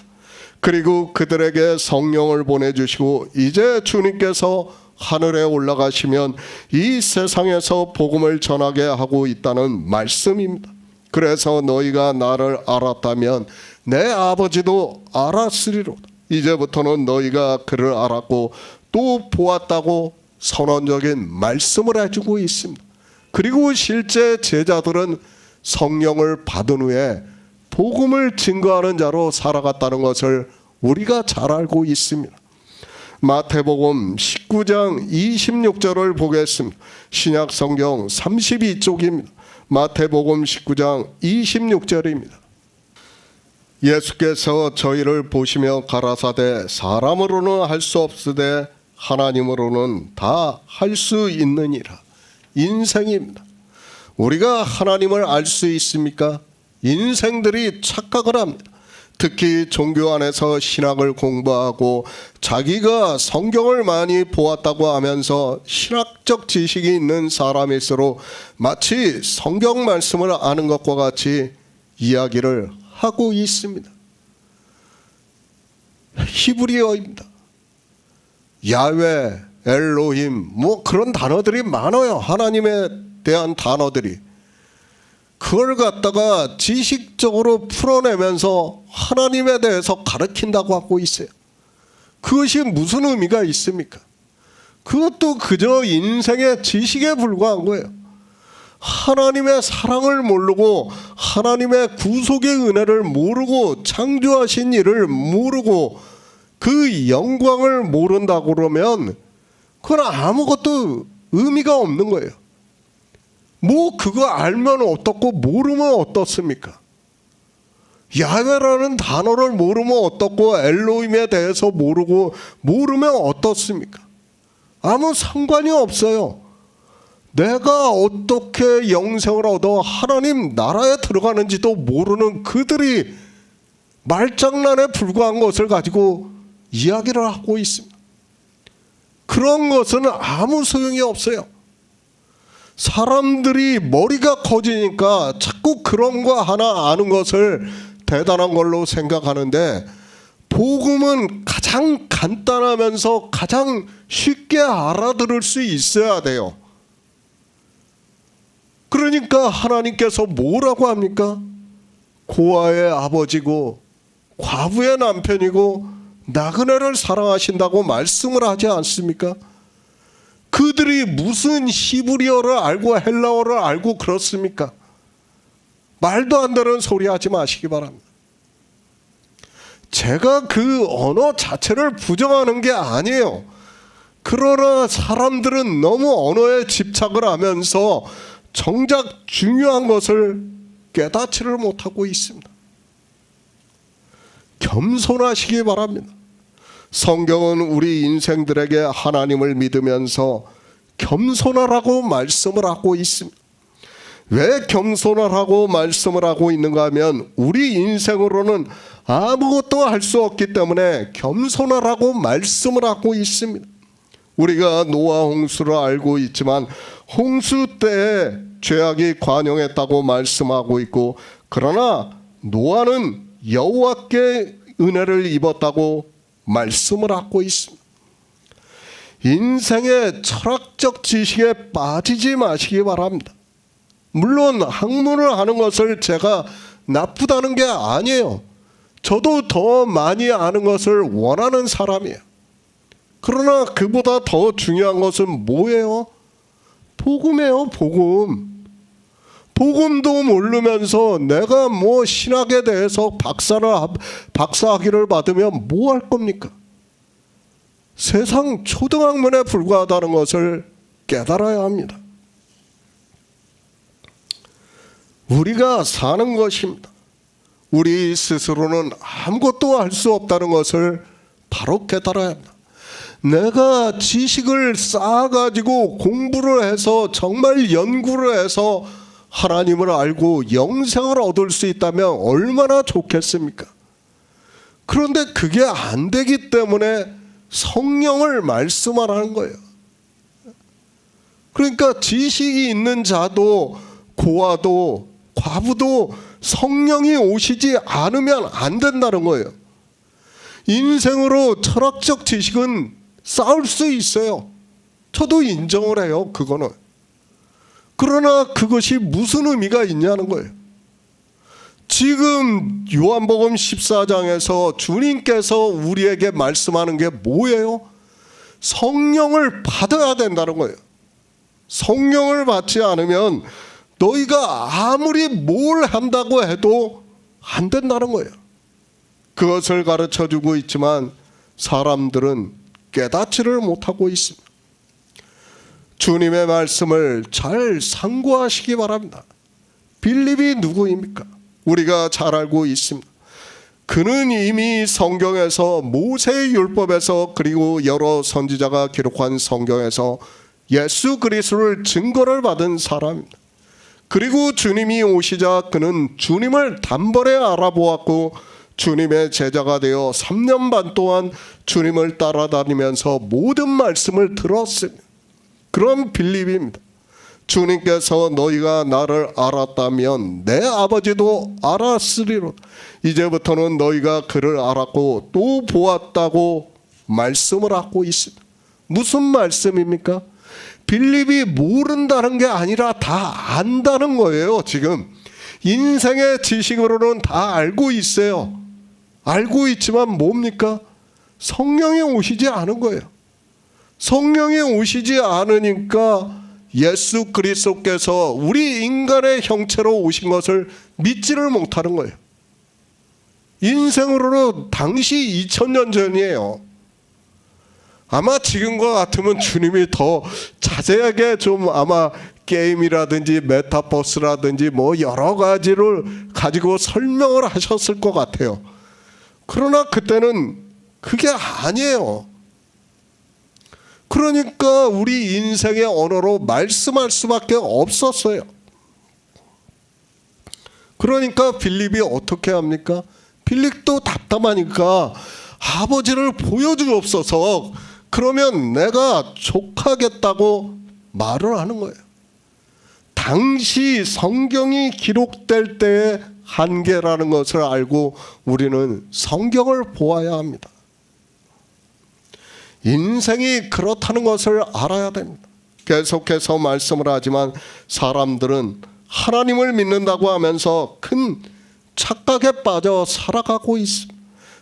Speaker 1: 그리고 그들에게 성령을 보내주시고 이제 주님께서 하늘에 올라가시면 이 세상에서 복음을 전하게 하고 있다는 말씀입니다. 그래서 너희가 나를 알았다면 내 아버지도 알았으리로다. 이제부터는 너희가 그를 알았고 또 보았다고 선언적인 말씀을 해주고 있습니다. 그리고 실제 제자들은 성령을 받은 후에 복음을 증거하는 자로 살아갔다는 것을 우리가 잘 알고 있습니다. 마태복음 19장 26절을 보겠습니다. 신약 성경 32쪽입니다. 마태복음 19장 26절입니다. 예수께서 저희를 보시며 가라사대 사람으로는 할 수 없으되 하나님으로는 다 할 수 있느니라. 인생입니다. 우리가 하나님을 알 수 있습니까? 인생들이 착각을 합니다. 특히 종교 안에서 신학을 공부하고 자기가 성경을 많이 보았다고 하면서 신학적 지식이 있는 사람일수록 마치 성경 말씀을 아는 것과 같이 이야기를 하고 있습니다. 히브리어입니다. 야훼, 엘로힘 뭐 그런 단어들이 많아요. 하나님에 대한 단어들이. 그걸 갖다가 지식적으로 풀어내면서 하나님에 대해서 가르친다고 하고 있어요. 그것이 무슨 의미가 있습니까? 그것도 그저 인생의 지식에 불과한 거예요. 하나님의 사랑을 모르고 하나님의 구속의 은혜를 모르고 창조하신 일을 모르고 그 영광을 모른다고 그러면 그건 아무것도 의미가 없는 거예요. 뭐 그거 알면 어떻고 모르면 어떻습니까? 야훼라는 단어를 모르면 어떻고 엘로힘에 대해서 모르면 어떻습니까? 아무 상관이 없어요. 내가 어떻게 영생을 얻어 하나님 나라에 들어가는지도 모르는 그들이 말장난에 불과한 것을 가지고 이야기를 하고 있습니다. 그런 것은 아무 소용이 없어요. 사람들이 머리가 커지니까 자꾸 그런 거 하나 아는 것을 대단한 걸로 생각하는데, 복음은 가장 간단하면서 가장 쉽게 알아들을 수 있어야 돼요. 그러니까 하나님께서 뭐라고 합니까? 고아의 아버지고 과부의 남편이고 나그네를 사랑하신다고 말씀을 하지 않습니까? 그들이 무슨 히브리어를 알고 헬라어를 알고 그렇습니까? 말도 안 되는 소리 하지 마시기 바랍니다. 제가 그 언어 자체를 부정하는 게 아니에요. 그러나 사람들은 너무 언어에 집착을 하면서 정작 중요한 것을 깨닫지를 못하고 있습니다. 겸손하시기 바랍니다. 성경은 우리 인생들에게 하나님을 믿으면서 겸손하라고 말씀을 하고 있습니다. 왜 겸손하라고 말씀을 하고 있는가 하면 우리 인생으로는 아무것도 할 수 없기 때문에 겸손하라고 말씀을 하고 있습니다. 우리가 노아 홍수를 알고 있지만 홍수 때에 죄악이 관영했다고 말씀하고 있고, 그러나 노아는 여호와께 은혜를 입었다고 말씀을 하고 있습니다. 인생의 철학적 지식에 빠지지 마시기 바랍니다. 물론 학문을 하는 것을 제가 나쁘다는 게 아니에요. 저도 더 많이 아는 것을 원하는 사람이에요. 그러나 그보다 더 중요한 것은 뭐예요? 복음이에요. 복음. 복음도 모르면서 내가 뭐 신학에 대해서 박사학위를 받으면 뭐 할 겁니까? 세상 초등학문에 불과하다는 것을 깨달아야 합니다. 우리가 사는 것입니다. 우리 스스로는 아무것도 할 수 없다는 것을 바로 깨달아야 합니다. 내가 지식을 쌓아가지고 공부를 해서 정말 연구를 해서 하나님을 알고 영생을 얻을 수 있다면 얼마나 좋겠습니까? 그런데 그게 안 되기 때문에 성령을 말씀하라는 거예요. 그러니까 지식이 있는 자도 고아도 과부도 성령이 오시지 않으면 안 된다는 거예요. 인생으로 철학적 지식은 쌓을 수 있어요. 저도 인정을 해요. 그거는. 그러나 그것이 무슨 의미가 있냐는 거예요. 지금 요한복음 14장에서 주님께서 우리에게 말씀하는 게 뭐예요? 성령을 받아야 된다는 거예요. 성령을 받지 않으면 너희가 아무리 뭘 한다고 해도 안 된다는 거예요. 그것을 가르쳐주고 있지만 사람들은 깨닫지를 못하고 있습니다. 주님의 말씀을 잘 상고하시기 바랍니다. 빌립이 누구입니까? 우리가 잘 알고 있습니다. 그는 이미 성경에서 모세의 율법에서 그리고 여러 선지자가 기록한 성경에서 예수 그리스도를 증거를 받은 사람입니다. 그리고 주님이 오시자 그는 주님을 단번에 알아보았고 주님의 제자가 되어 3년 반 동안 주님을 따라다니면서 모든 말씀을 들었습니다. 그런 빌립입니다. 주님께서 너희가 나를 알았다면 내 아버지도 알았으리로다. 이제부터는 너희가 그를 알았고 또 보았다고 말씀을 하고 있습니다. 무슨 말씀입니까? 빌립이 모른다는 게 아니라 다 안다는 거예요. 지금 인생의 지식으로는 다 알고 있어요. 알고 있지만 뭡니까? 성령이 오시지 않은 거예요. 성령이 오시지 않으니까 예수 그리스도께서 우리 인간의 형체로 오신 것을 믿지를 못하는 거예요. 인생으로는 당시 2000년 전이에요. 아마 지금과 같으면 주님이 더 자세하게 좀 아마 게임이라든지 메타버스라든지 뭐 여러 가지를 가지고 설명을 하셨을 것 같아요. 그러나 그때는 그게 아니에요. 그러니까 우리 인생의 언어로 말씀할 수밖에 없었어요. 그러니까 빌립이 어떻게 합니까? 빌립도 답답하니까 아버지를 보여주옵소서. 그러면 내가 족하겠다고 말을 하는 거예요. 당시 성경이 기록될 때의 한계라는 것을 알고 우리는 성경을 보아야 합니다. 인생이 그렇다는 것을 알아야 됩니다. 계속해서 말씀을 하지만 사람들은 하나님을 믿는다고 하면서 큰 착각에 빠져 살아가고 있습니다.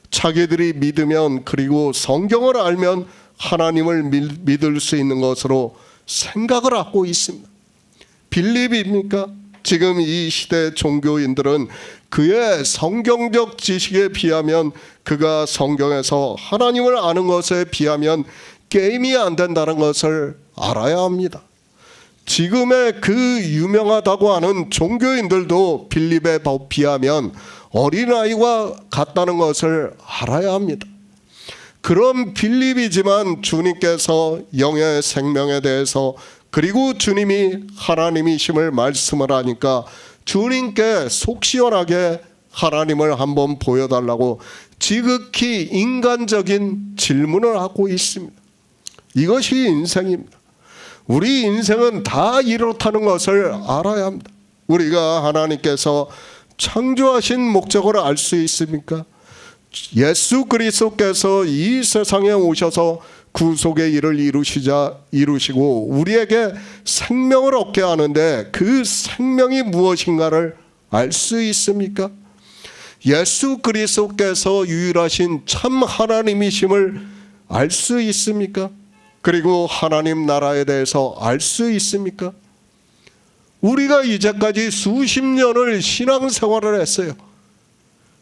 Speaker 1: 자기들이 믿으면 그리고 성경을 알면 하나님을 믿을 수 있는 것으로 생각을 하고 있습니다. 빌립입니까? 지금 이 시대 종교인들은 그의 성경적 지식에 비하면 그가 성경에서 하나님을 아는 것에 비하면 게임이 안 된다는 것을 알아야 합니다. 지금의 그 유명하다고 하는 종교인들도 빌립에 비하면 어린아이와 같다는 것을 알아야 합니다. 그런 빌립이지만 주님께서 영의 생명에 대해서 그리고 주님이 하나님이심을 말씀을 하니까 주님께 속 시원하게 하나님을 한번 보여달라고 지극히 인간적인 질문을 하고 있습니다. 이것이 인생입니다. 우리 인생은 다 이렇다는 것을 알아야 합니다. 우리가 하나님께서 창조하신 목적을 알 수 있습니까? 예수 그리스도께서 이 세상에 오셔서 구속의 일을 이루시고 우리에게 생명을 얻게 하는데 그 생명이 무엇인가를 알 수 있습니까? 예수 그리스도께서 유일하신 참 하나님이심을 알 수 있습니까? 그리고 하나님 나라에 대해서 알 수 있습니까? 우리가 이제까지 수십 년을 신앙생활을 했어요.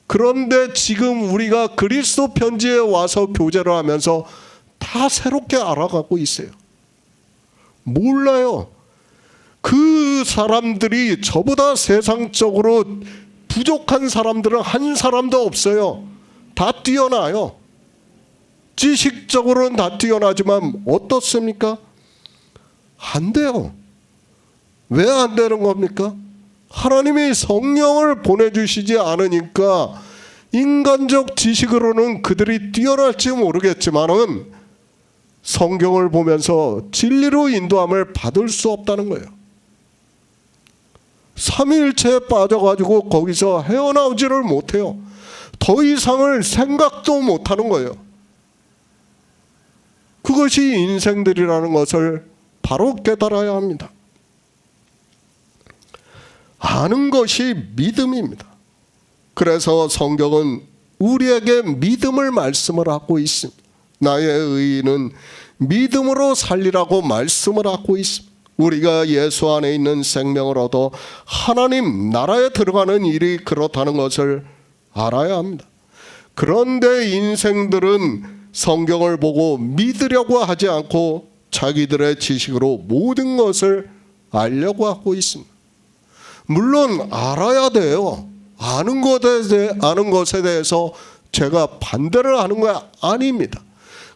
Speaker 1: 그런데 지금 우리가 그리스도 편지에 와서 교제를 하면서 다 새롭게 알아가고 있어요. 몰라요. 그 사람들이 저보다 세상적으로 부족한 사람들은 한 사람도 없어요. 다 뛰어나요. 지식적으로는 다 뛰어나지만 어떻습니까? 안 돼요. 왜 안 되는 겁니까? 하나님이 성령을 보내주시지 않으니까 인간적 지식으로는 그들이 뛰어날지 모르겠지만은 성경을 보면서 진리로 인도함을 받을 수 없다는 거예요. 삼위일체에 빠져가지고 거기서 헤어나오지를 못해요. 더 이상을 생각도 못하는 거예요. 그것이 인생들이라는 것을 바로 깨달아야 합니다. 아는 것이 믿음입니다. 그래서 성경은 우리에게 믿음을 말씀을 하고 있습니다. 나의 의인은 믿음으로 살리라고 말씀을 하고 있습니다. 우리가 예수 안에 있는 생명을 얻어 하나님 나라에 들어가는 일이 그렇다는 것을 알아야 합니다. 그런데 인생들은 성경을 보고 믿으려고 하지 않고 자기들의 지식으로 모든 것을 알려고 하고 있습니다. 물론 알아야 돼요. 아는 것에 대해서 제가 반대를 하는 거 아닙니다.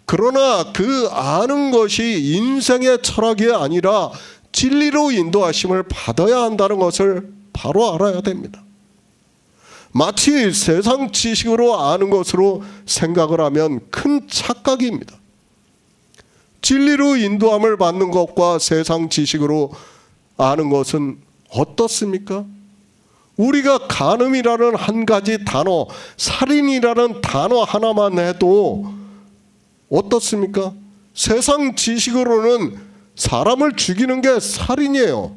Speaker 1: 그러나 그 아는 것이 인생의 철학이 아니라 진리로 인도하심을 받아야 한다는 것을 바로 알아야 됩니다. 마치 세상 지식으로 아는 것으로 생각을 하면 큰 착각입니다. 진리로 인도함을 받는 것과 세상 지식으로 아는 것은 어떻습니까? 우리가 간음이라는 한 가지 단어, 살인이라는 단어 하나만 해도 어떻습니까? 세상 지식으로는 사람을 죽이는 게 살인이에요.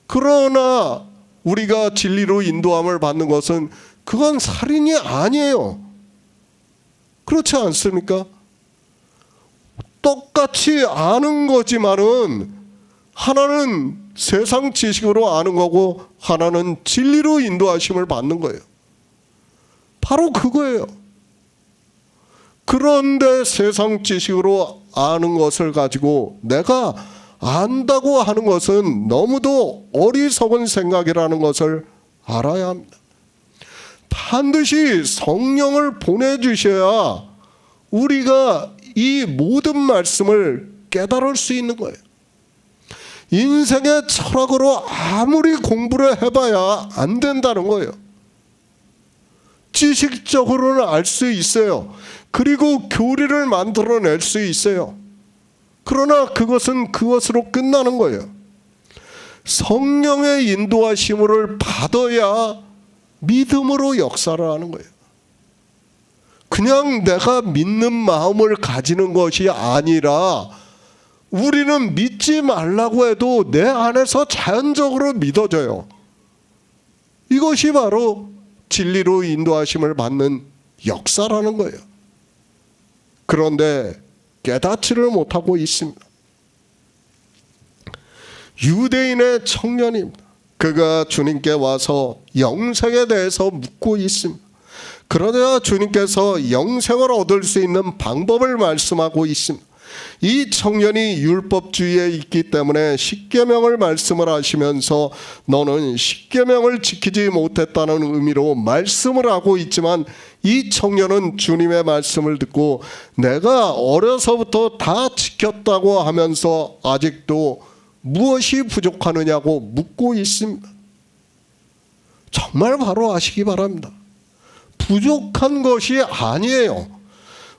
Speaker 1: 그러나 우리가 진리로 인도함을 받는 것은 그건 살인이 아니에요. 그렇지 않습니까? 똑같이 아는 거지만은 하나는 세상 지식으로 아는 거고 하나는 진리로 인도하심을 받는 거예요. 바로 그거예요. 그런데 세상 지식으로 아는 것을 가지고 내가 안다고 하는 것은 너무도 어리석은 생각이라는 것을 알아야 합니다. 반드시 성령을 보내주셔야 우리가 이 모든 말씀을 깨달을 수 있는 거예요. 인생의 철학으로 아무리 공부를 해봐야 안 된다는 거예요. 지식적으로는 알 수 있어요. 그리고 교리를 만들어낼 수 있어요. 그러나 그것은 그것으로 끝나는 거예요. 성령의 인도하심을 받아야 믿음으로 역사를 하는 거예요. 그냥 내가 믿는 마음을 가지는 것이 아니라 우리는 믿지 말라고 해도 내 안에서 자연적으로 믿어져요. 이것이 바로 진리로 인도하심을 받는 역사라는 거예요. 그런데 깨닫지를 못하고 있습니다. 유대인의 청년입니다. 그가 주님께 와서 영생에 대해서 묻고 있습니다. 그러자 주님께서 영생을 얻을 수 있는 방법을 말씀하고 있습니다. 이 청년이 율법주의에 있기 때문에 십계명을 말씀을 하시면서 너는 십계명을 지키지 못했다는 의미로 말씀을 하고 있지만 이 청년은 주님의 말씀을 듣고 내가 어려서부터 다 지켰다고 하면서 아직도 무엇이 부족하느냐고 묻고 있습니다. 정말 바로 아시기 바랍니다. 부족한 것이 아니에요.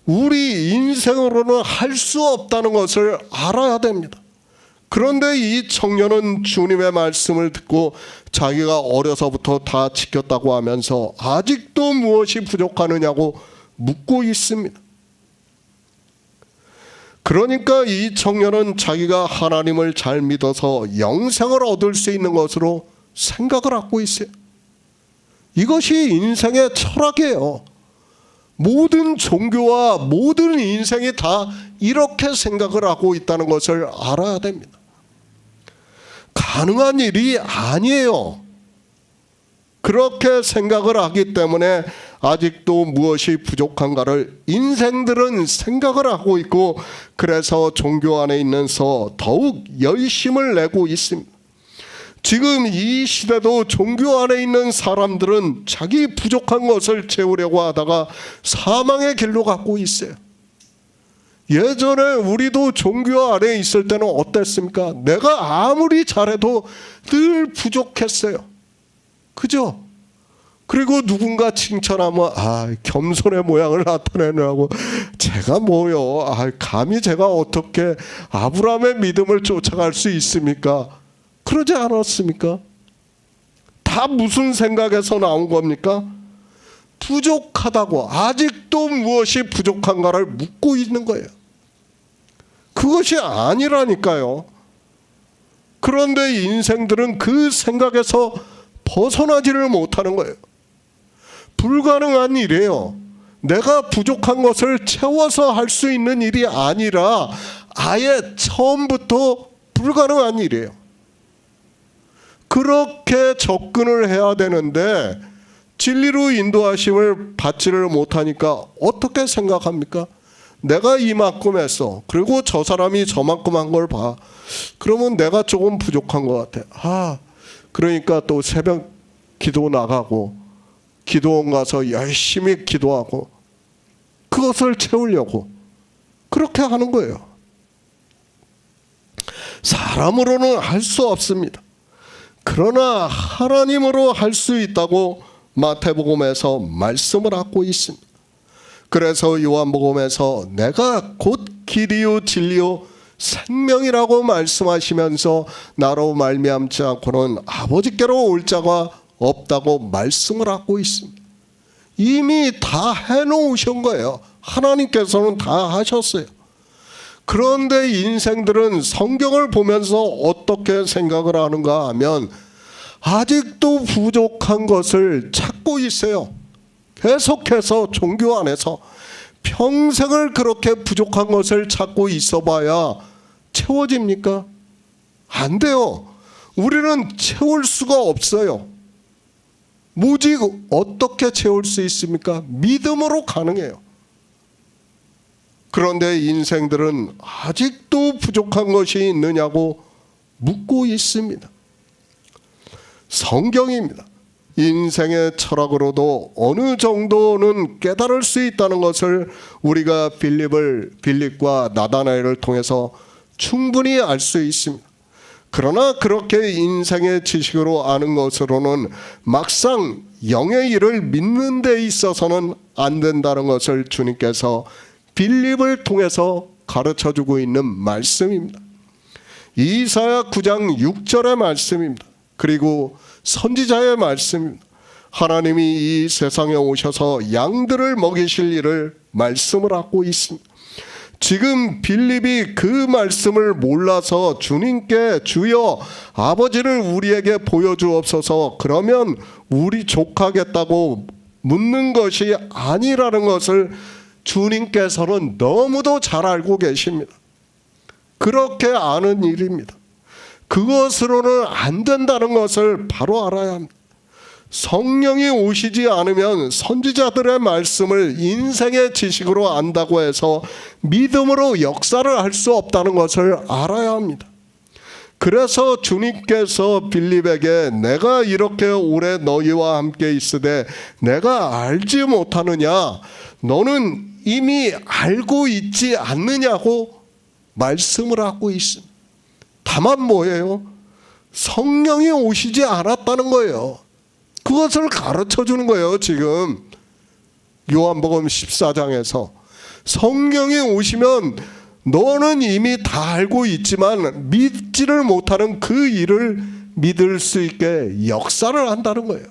Speaker 1: 우리 인생으로는 할 수 없다는 것을 알아야 됩니다. 그런데 이 청년은 주님의 말씀을 듣고 자기가 어려서부터 다 지켰다고 하면서 아직도 무엇이 부족하느냐고 묻고 있습니다. 그러니까 이 청년은 자기가 하나님을 잘 믿어서 영생을 얻을 수 있는 것으로 생각을 하고 있어요. 이것이 인생의 철학이에요. 모든 종교와 모든 인생이 다 이렇게 생각을 하고 있다는 것을 알아야 됩니다. 가능한 일이 아니에요. 그렇게 생각을 하기 때문에 아직도 무엇이 부족한가를 인생들은 생각을 하고 있고 그래서 종교 안에 있면서 더욱 열심을 내고 있습니다. 지금 이 시대도 종교 안에 있는 사람들은 자기 부족한 것을 채우려고 하다가 사망의 길로 가고 있어요. 예전에 우리도 종교 안에 있을 때는 어땠습니까? 내가 아무리 잘해도 늘 부족했어요. 그죠? 그리고 누군가 칭찬하면 겸손의 모양을 나타내느라고 제가 뭐요? 감히 제가 어떻게 아브라함의 믿음을 쫓아갈 수 있습니까? 그러지 않았습니까? 다 무슨 생각에서 나온 겁니까? 부족하다고 아직도 무엇이 부족한가를 묻고 있는 거예요. 그것이 아니라니까요. 그런데 인생들은 그 생각에서 벗어나지를 못하는 거예요. 불가능한 일이에요. 내가 부족한 것을 채워서 할 수 있는 일이 아니라 아예 처음부터 불가능한 일이에요. 그렇게 접근을 해야 되는데 진리로 인도하심을 받지를 못하니까 어떻게 생각합니까? 내가 이만큼 했어. 그리고 저 사람이 저만큼 한 걸 봐. 그러면 내가 조금 부족한 것 같아. 그러니까 또 새벽 기도 나가고 기도원 가서 열심히 기도하고 그것을 채우려고 그렇게 하는 거예요. 사람으로는 할 수 없습니다. 그러나 하나님으로 할 수 있다고 마태복음에서 말씀을 하고 있습니다. 그래서 요한복음에서 내가 곧 길이요 진리요 생명이라고 말씀하시면서 나로 말미암지 않고는 아버지께로 올 자가 없다고 말씀을 하고 있습니다. 이미 다 해놓으신 거예요. 하나님께서는 다 하셨어요. 그런데 인생들은 성경을 보면서 어떻게 생각을 하는가 하면 아직도 부족한 것을 찾고 있어요. 계속해서 종교 안에서 평생을 그렇게 부족한 것을 찾고 있어봐야 채워집니까? 안 돼요. 우리는 채울 수가 없어요. 오직 어떻게 채울 수 있습니까? 믿음으로 가능해요. 그런데 인생들은 아직도 부족한 것이 있느냐고 묻고 있습니다. 성경입니다. 인생의 철학으로도 어느 정도는 깨달을 수 있다는 것을 우리가 빌립과 나다나엘을 통해서 충분히 알 수 있습니다. 그러나 그렇게 인생의 지식으로 아는 것으로는 막상 영의 일을 믿는 데 있어서는 안 된다는 것을 주님께서 빌립을 통해서 가르쳐주고 있는 말씀입니다. 이사야 9장 6절의 말씀입니다. 그리고 선지자의 말씀입니다. 하나님이 이 세상에 오셔서 양들을 먹이실 일을 말씀을 하고 있습니다. 지금 빌립이 그 말씀을 몰라서 주님께 주여 아버지를 우리에게 보여주옵소서 그러면 우리 족하겠다고 묻는 것이 아니라는 것을 주님께서는 너무도 잘 알고 계십니다. 그렇게 아는 일입니다. 그것으로는 안 된다는 것을 바로 알아야 합니다. 성령이 오시지 않으면 선지자들의 말씀을 인생의 지식으로 안다고 해서 믿음으로 역사를 할 수 없다는 것을 알아야 합니다. 그래서 주님께서 빌립에게 내가 이렇게 오래 너희와 함께 있으되 내가 알지 못하느냐? 너는 이미 알고 있지 않느냐고 말씀을 하고 있습니다. 다만 뭐예요? 성령이 오시지 않았다는 거예요. 그것을 가르쳐 주는 거예요. 지금 요한복음 14장에서 성령이 오시면 너는 이미 다 알고 있지만 믿지를 못하는 그 일을 믿을 수 있게 역사를 한다는 거예요.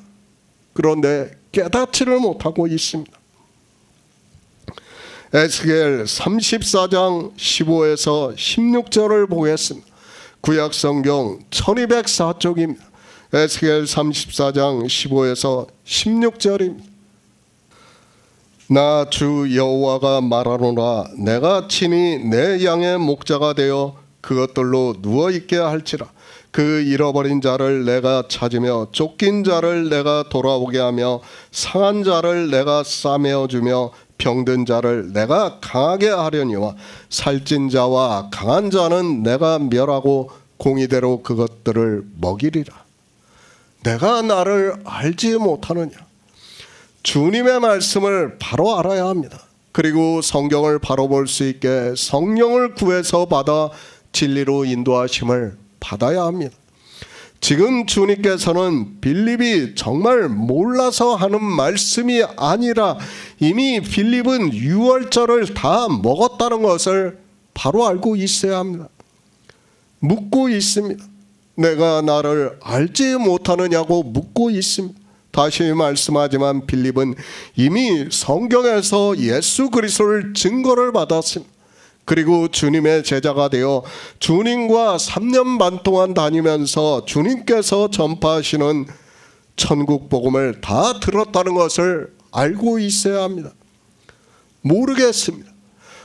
Speaker 1: 그런데 깨닫지를 못하고 있습니다. 에스겔 34장 15에서 16절을 보겠습니다. 구약성경 1204쪽입니다. 에스겔 34장 15에서 16절입니다. 나 주 여호와가 말하노라 내가 친히 내 양의 목자가 되어 그것들로 누워있게 할지라 그 잃어버린 자를 내가 찾으며 쫓긴 자를 내가 돌아오게 하며 상한 자를 내가 싸매어 주며 병든 자를 내가 강하게 하려니와 살찐 자와 강한 자는 내가 멸하고 공의대로 그것들을 먹이리라. 내가 나를 알지 못하느냐? 주님의 말씀을 바로 알아야 합니다. 그리고 성경을 바로 볼 수 있게 성령을 구해서 받아 진리로 인도하심을 받아야 합니다. 지금 주님께서는 빌립이 정말 몰라서 하는 말씀이 아니라 이미 빌립은 유월절을 다 먹었다는 것을 바로 알고 있어야 합니다. 묻고 있습니다. 내가 나를 알지 못하느냐고 묻고 있습니다. 다시 말씀하지만 빌립은 이미 성경에서 예수 그리스도를 증거를 받았습니다. 그리고 주님의 제자가 되어 주님과 3년 반 동안 다니면서 주님께서 전파하시는 천국 복음을 다 들었다는 것을 알고 있어야 합니다. 모르겠습니다.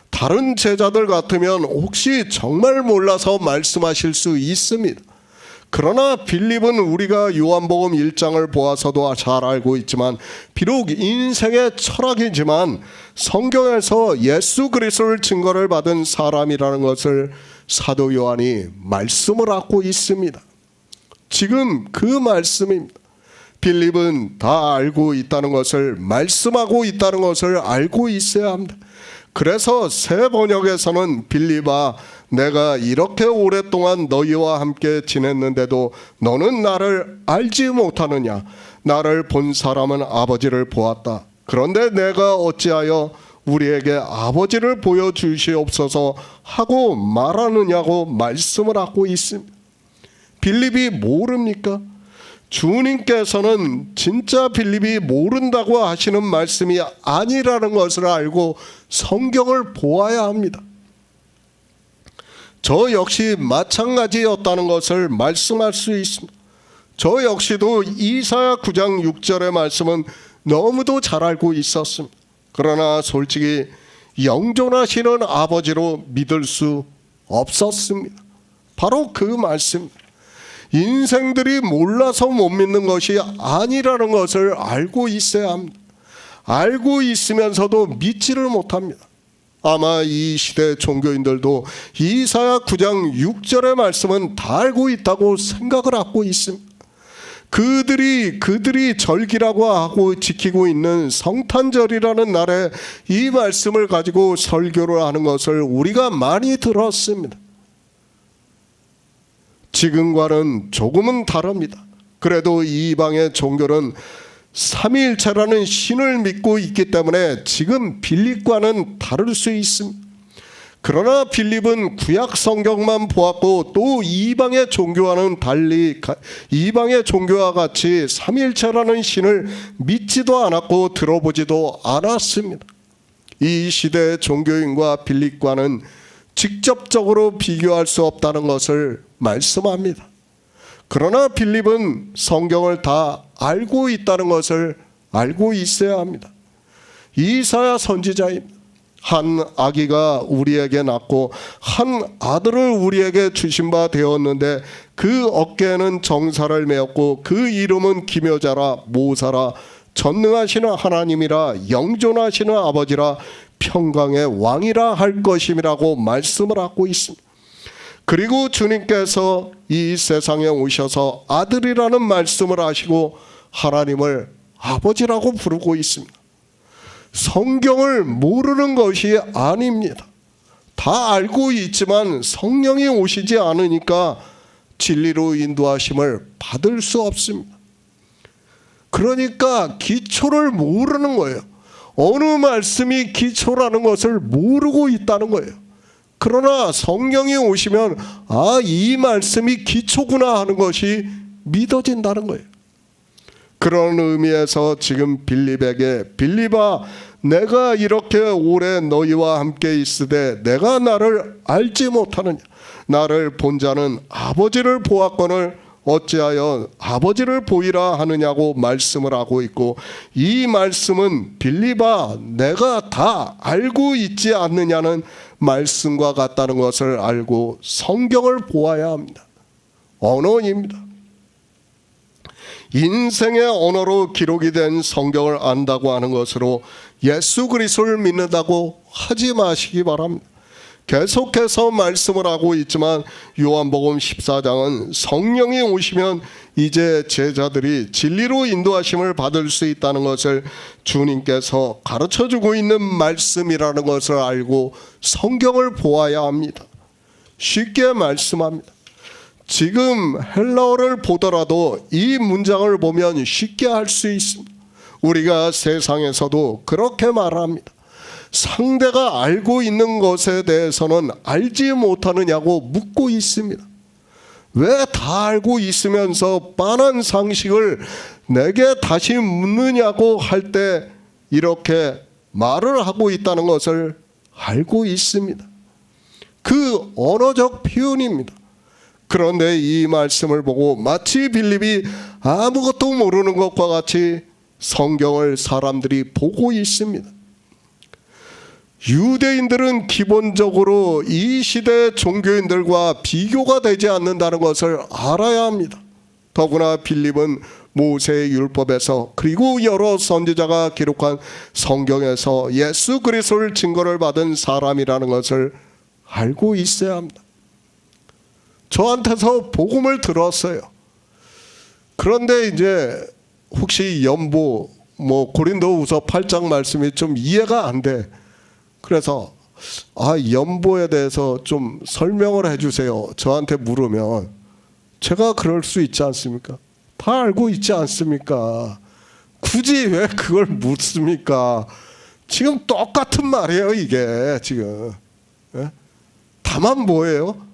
Speaker 1: 다른 제자들 같으면 혹시 정말 몰라서 말씀하실 수 있습니다. 그러나 빌립은 우리가 요한복음 1장을 보아서도 잘 알고 있지만 비록 인생의 철학이지만 성경에서 예수 그리스도를 증거를 받은 사람이라는 것을 사도 요한이 말씀을 하고 있습니다. 지금 그 말씀입니다. 빌립은 다 알고 있다는 것을 말씀하고 있다는 것을 알고 있어야 합니다. 그래서 새 번역에서는 빌립아 내가 이렇게 오랫동안 너희와 함께 지냈는데도 너는 나를 알지 못하느냐? 나를 본 사람은 아버지를 보았다. 그런데 내가 어찌하여 우리에게 아버지를 보여주시옵소서 하고 말하느냐고 말씀을 하고 있습니다. 빌립이 모릅니까? 주님께서는 진짜 빌립이 모른다고 하시는 말씀이 아니라는 것을 알고 성경을 보아야 합니다. 저 역시 마찬가지였다는 것을 말씀할 수 있습니다. 저 역시도 이사야 9장 6절의 말씀은 너무도 잘 알고 있었습니다. 그러나 솔직히 영존하시는 아버지로 믿을 수 없었습니다. 바로 그 말씀, 인생들이 몰라서 못 믿는 것이 아니라는 것을 알고 있어야 합니다. 알고 있으면서도 믿지를 못합니다. 아마 이 시대 종교인들도 이사야 9장 6절의 말씀은 다 알고 있다고 생각을 하고 있습니다. 그들이 절기라고 하고 지키고 있는 성탄절이라는 날에 이 말씀을 가지고 설교를 하는 것을 우리가 많이 들었습니다. 지금과는 조금은 다릅니다. 그래도 이방의 종교는 삼위일체라는 신을 믿고 있기 때문에 지금 빌립과는 다를 수 있습니다. 그러나 빌립은 구약 성경만 보았고 또 이방의 종교와는 달리 이방의 종교와 같이 삼위일체라는 신을 믿지도 않았고 들어보지도 않았습니다. 이 시대의 종교인과 빌립과는 직접적으로 비교할 수 없다는 것을 말씀합니다. 그러나 빌립은 성경을 다 알고 있다는 것을 알고 있어야 합니다. 이사야 선지자입니다. 한 아기가 우리에게 낳고 한 아들을 우리에게 주신 바 되었는데 그 어깨에는 정사를 메었고 그 이름은 기묘자라 모사라 전능하시는 하나님이라 영존하시는 아버지라 평강의 왕이라 할 것임이라고 말씀을 하고 있습니다. 그리고 주님께서 이 세상에 오셔서 아들이라는 말씀을 하시고 하나님을 아버지라고 부르고 있습니다. 성경을 모르는 것이 아닙니다. 다 알고 있지만 성령이 오시지 않으니까 진리로 인도하심을 받을 수 없습니다. 그러니까 기초를 모르는 거예요. 어느 말씀이 기초라는 것을 모르고 있다는 거예요. 그러나 성령이 오시면 이 말씀이 기초구나 하는 것이 믿어진다는 거예요. 그런 의미에서 지금 빌립에게 빌립아 내가 이렇게 오래 너희와 함께 있으되 내가 나를 알지 못하느냐 나를 본 자는 아버지를 보았거늘 어찌하여 아버지를 보이라 하느냐고 말씀을 하고 있고 이 말씀은 빌립아 내가 다 알고 있지 않느냐는 말씀과 같다는 것을 알고 성경을 보아야 합니다. 언어입니다. 인생의 언어로 기록이 된 성경을 안다고 하는 것으로 예수 그리스도를 믿는다고 하지 마시기 바랍니다. 계속해서 말씀을 하고 있지만 요한복음 14장은 성령이 오시면 이제 제자들이 진리로 인도하심을 받을 수 있다는 것을 주님께서 가르쳐주고 있는 말씀이라는 것을 알고 성경을 보아야 합니다. 쉽게 말씀합니다. 지금 헬라어를 보더라도 이 문장을 보면 쉽게 할 수 있습니다. 우리가 세상에서도 그렇게 말합니다. 상대가 알고 있는 것에 대해서는 알지 못하느냐고 묻고 있습니다. 왜 다 알고 있으면서 빤한 상식을 내게 다시 묻느냐고 할 때 이렇게 말을 하고 있다는 것을 알고 있습니다. 그 언어적 표현입니다. 그런데 이 말씀을 보고 마치 빌립이 아무것도 모르는 것과 같이 성경을 사람들이 보고 있습니다. 유대인들은 기본적으로 이 시대의 종교인들과 비교가 되지 않는다는 것을 알아야 합니다. 더구나 빌립은 모세의 율법에서 그리고 여러 선지자가 기록한 성경에서 예수 그리스도를 증거를 받은 사람이라는 것을 알고 있어야 합니다. 저한테서 복음을 들었어요. 그런데 이제 혹시 연보 고린도후서 8장 말씀이 좀 이해가 안 돼. 그래서 연보에 대해서 좀 설명을 해주세요. 저한테 물으면 제가 그럴 수 있지 않습니까? 다 알고 있지 않습니까? 굳이 왜 그걸 묻습니까? 지금 똑같은 말이에요, 이게 지금. 다만 뭐예요?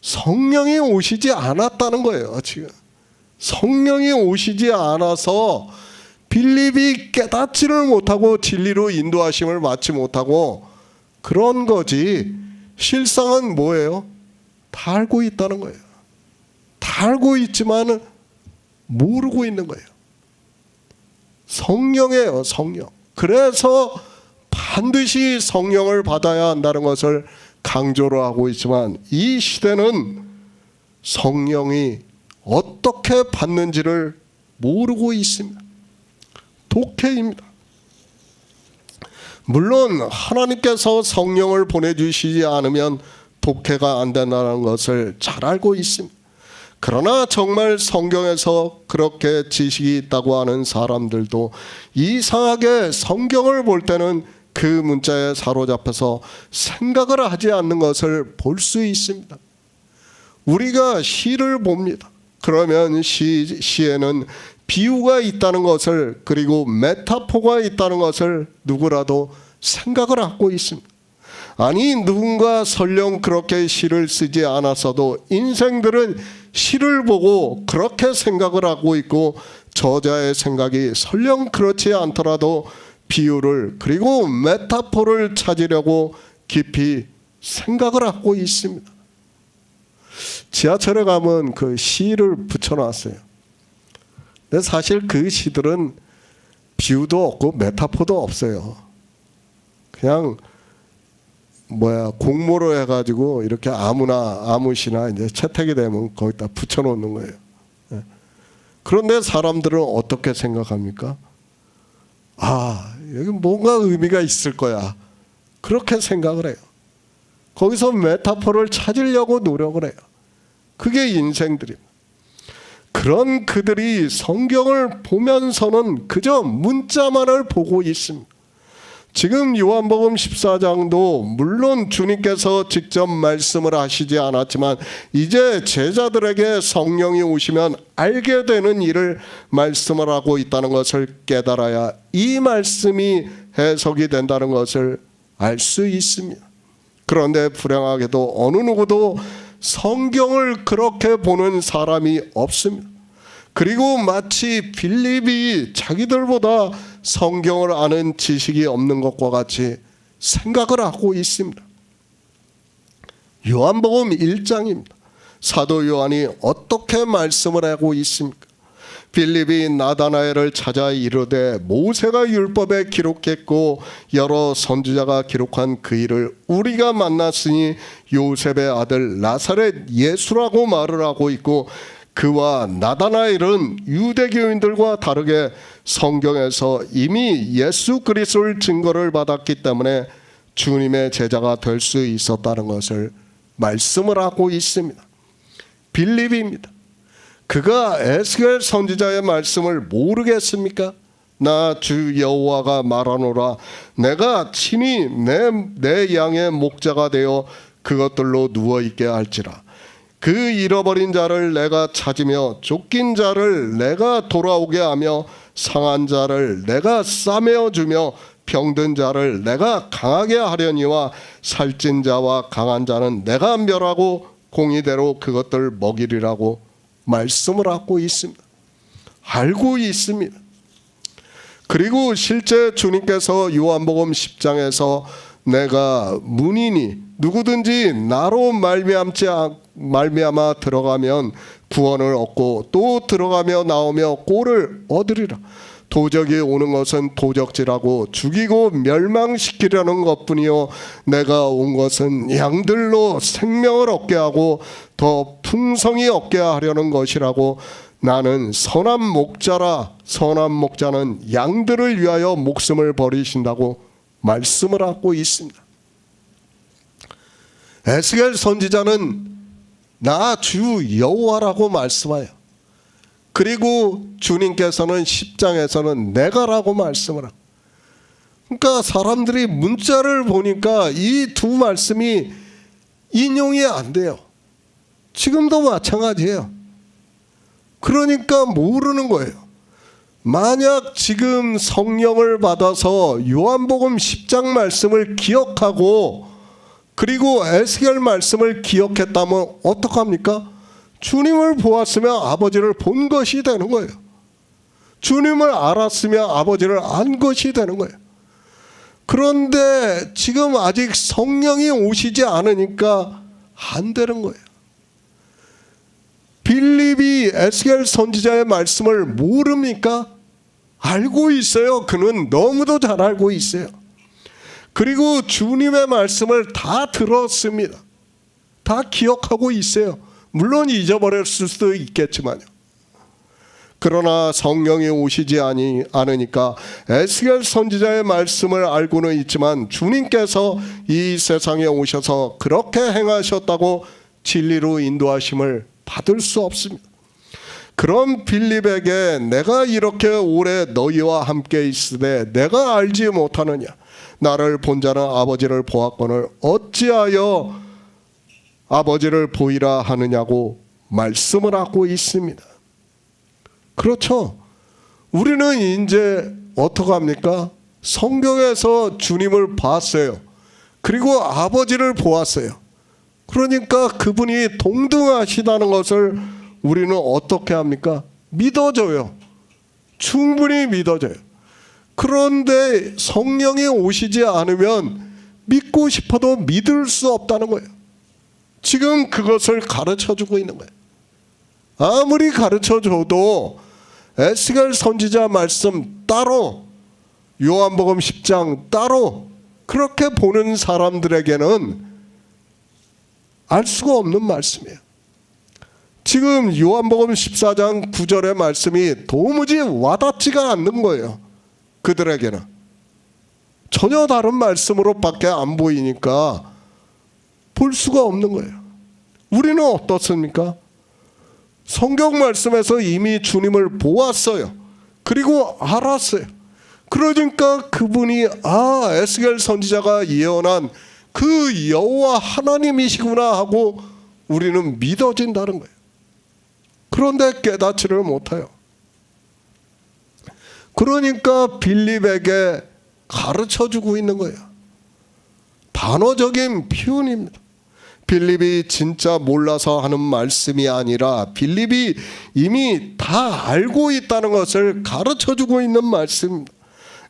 Speaker 1: 성령이 오시지 않았다는 거예요, 지금. 성령이 오시지 않아서 빌립이 깨닫지를 못하고 진리로 인도하심을 받지 못하고 그런 거지. 실상은 뭐예요? 다 알고 있다는 거예요. 다 알고 있지만 모르고 있는 거예요. 성령이에요, 성령. 그래서 반드시 성령을 받아야 한다는 것을 강조를 하고 있지만 이 시대는 성령이 어떻게 받는지를 모르고 있습니다. 독해입니다. 물론 하나님께서 성령을 보내주시지 않으면 독해가 안 된다는 것을 잘 알고 있습니다. 그러나 정말 성경에서 그렇게 지식이 있다고 하는 사람들도 이상하게 성경을 볼 때는 그 문자에 사로잡혀서 생각을 하지 않는 것을 볼 수 있습니다. 우리가 시를 봅니다. 그러면 시에는 비유가 있다는 것을, 그리고 메타포가 있다는 것을 누구라도 생각을 하고 있습니다. 아니, 누군가 설령 그렇게 시를 쓰지 않았어도 인생들은 시를 보고 그렇게 생각을 하고 있고, 저자의 생각이 설령 그렇지 않더라도 비유를, 그리고 메타포를 찾으려고 깊이 생각을 하고 있습니다. 지하철에 가면 그 시를 붙여놨어요. 근데 사실 그 시들은 비유도 없고 메타포도 없어요. 그냥 공모로 해가지고 이렇게 아무 시나 이제 채택이 되면 거기다 붙여놓는 거예요. 그런데 사람들은 어떻게 생각합니까? 여기 뭔가 의미가 있을 거야. 그렇게 생각을 해요. 거기서 메타포를 찾으려고 노력을 해요. 그게 인생들입니다. 그런 그들이 성경을 보면서는 그저 문자만을 보고 있습니다. 지금 요한복음 14장도 물론 주님께서 직접 말씀을 하시지 않았지만 이제 제자들에게 성령이 오시면 알게 되는 일을 말씀을 하고 있다는 것을 깨달아야 이 말씀이 해석이 된다는 것을 알 수 있습니다. 그런데 불행하게도 어느 누구도 성경을 그렇게 보는 사람이 없습니다. 그리고 마치 빌립이 자기들보다 성경을 아는 지식이 없는 것과 같이 생각을 하고 있습니다. 요한복음 1장입니다. 사도 요한이 어떻게 말씀을 하고 있습니까? 빌립이 나다나엘을 찾아 이르되 모세가 율법에 기록했고 여러 선지자가 기록한 그 일을 우리가 만났으니 요셉의 아들 나사렛 예수라고 말을 하고 있고, 그와 나다나엘은 유대교인들과 다르게 성경에서 이미 예수 그리스도를 증거를 받았기 때문에 주님의 제자가 될 수 있었다는 것을 말씀을 하고 있습니다. 빌립입니다. 그가 에스겔 선지자의 말씀을 모르겠습니까? 나 주 여호와가 말하노라. 내가 친히 내 양의 목자가 되어 그것들로 누워있게 할지라. 그 잃어버린 자를 내가 찾으며 쫓긴 자를 내가 돌아오게 하며 상한 자를 내가 싸매어 주며 병든 자를 내가 강하게 하려니와 살찐 자와 강한 자는 내가 멸하고 공의대로 그것들 먹이리라고 말씀을 하고 있습니다. 알고 있습니다. 그리고 실제 주님께서 요한복음 10장에서 내가 문이니 누구든지 나로 말미암아 들어가면 구원을 얻고 또 들어가며 나오며 꼴을 얻으리라. 도적이 오는 것은 도적질하고 죽이고 멸망시키려는 것뿐이요 내가 온 것은 양들로 생명을 얻게 하고 더 풍성히 얻게 하려는 것이라고. 나는 선한 목자라. 선한 목자는 양들을 위하여 목숨을 버리신다고 말씀을 하고 있습니다. 에스겔 선지자는 나 주 여호와라고 말씀하여, 그리고 주님께서는 10장에서는 내가라고 말씀을 하고. 그러니까 사람들이 문자를 보니까 이 두 말씀이 인용이 안 돼요. 지금도 마찬가지예요. 그러니까 모르는 거예요. 만약 지금 성령을 받아서 요한복음 10장 말씀을 기억하고 그리고 에스겔 말씀을 기억했다면 어떡합니까? 주님을 보았으면 아버지를 본 것이 되는 거예요. 주님을 알았으면 아버지를 안 것이 되는 거예요. 그런데 지금 아직 성령이 오시지 않으니까 안 되는 거예요. 빌립이 에스겔 선지자의 말씀을 모릅니까? 알고 있어요. 그는 너무도 잘 알고 있어요. 그리고 주님의 말씀을 다 들었습니다. 다 기억하고 있어요. 물론 잊어버렸을 수도 있겠지만요. 그러나 성령이 오시지 않으니까 에스겔 선지자의 말씀을 알고는 있지만 주님께서 이 세상에 오셔서 그렇게 행하셨다고 진리로 인도하심을 받을 수 없습니다. 그런 빌립에게 내가 이렇게 오래 너희와 함께 있으되 내가 알지 못하느냐? 나를 본 자는 아버지를 보았거늘 어찌하여 아버지를 보이라 하느냐고 말씀을 하고 있습니다. 그렇죠. 우리는 이제 어떡합니까? 성경에서 주님을 봤어요. 그리고 아버지를 보았어요. 그러니까 그분이 동등하시다는 것을 우리는 어떻게 합니까? 믿어져요. 충분히 믿어져요. 그런데 성령이 오시지 않으면 믿고 싶어도 믿을 수 없다는 거예요. 지금 그것을 가르쳐주고 있는 거예요. 아무리 가르쳐줘도 에스겔 선지자 말씀 따로, 요한복음 10장 따로 그렇게 보는 사람들에게는 알 수가 없는 말씀이에요. 지금 요한복음 14장 9절의 말씀이 도무지 와닿지가 않는 거예요. 그들에게는 전혀 다른 말씀으로밖에 안 보이니까 볼 수가 없는 거예요. 우리는 어떻습니까? 성경 말씀에서 이미 주님을 보았어요. 그리고 알았어요. 그러니까 그분이 에스겔 선지자가 예언한 그 여호와 하나님이시구나 하고 우리는 믿어진다는 거예요. 그런데 깨닫지를 못해요. 그러니까 빌립에게 가르쳐주고 있는 거예요. 단어적인 표현입니다. 빌립이 진짜 몰라서 하는 말씀이 아니라 빌립이 이미 다 알고 있다는 것을 가르쳐주고 있는 말씀입니다.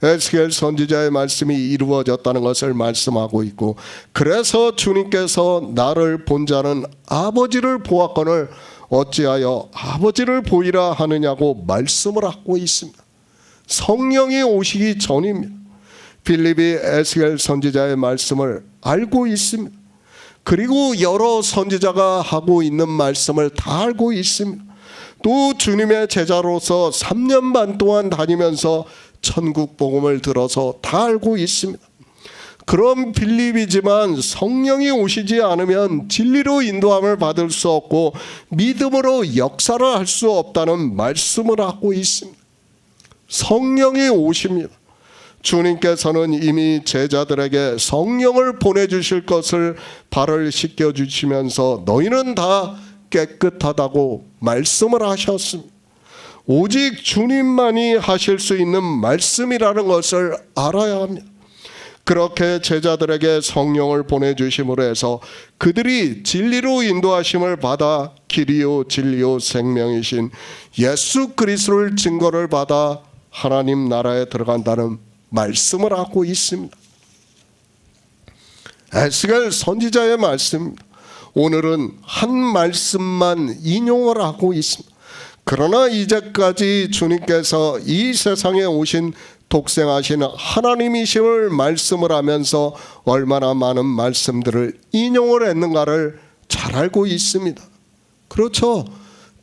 Speaker 1: 에스겔 선지자의 말씀이 이루어졌다는 것을 말씀하고 있고, 그래서 주님께서 나를 본 자는 아버지를 보았거늘 어찌하여 아버지를 보이라 하느냐고 말씀을 하고 있습니다. 성령이 오시기 전입니다. 빌립이 에스겔 선지자의 말씀을 알고 있습니다. 그리고 여러 선지자가 하고 있는 말씀을 다 알고 있습니다. 또 주님의 제자로서 3년 반 동안 다니면서 천국 복음을 들어서 다 알고 있습니다. 그런 빌립이지만 성령이 오시지 않으면 진리로 인도함을 받을 수 없고 믿음으로 역사를 할 수 없다는 말씀을 하고 있습니다. 성령이 오십니다. 주님께서는 이미 제자들에게 성령을 보내주실 것을 발을 씻겨주시면서 너희는 다 깨끗하다고 말씀을 하셨습니다. 오직 주님만이 하실 수 있는 말씀이라는 것을 알아야 합니다. 그렇게 제자들에게 성령을 보내주심으로 해서 그들이 진리로 인도하심을 받아 길이요 진리요 생명이신 예수 그리스도를 증거를 받아 하나님 나라에 들어간다는 말씀을 하고 있습니다. 에스겔 선지자의 말씀입니다. 오늘은 한 말씀만 인용을 하고 있습니다. 그러나 이제까지 주님께서 이 세상에 오신 독생하신 하나님이심을 말씀을 하면서 얼마나 많은 말씀들을 인용을 했는가를 잘 알고 있습니다. 그렇죠.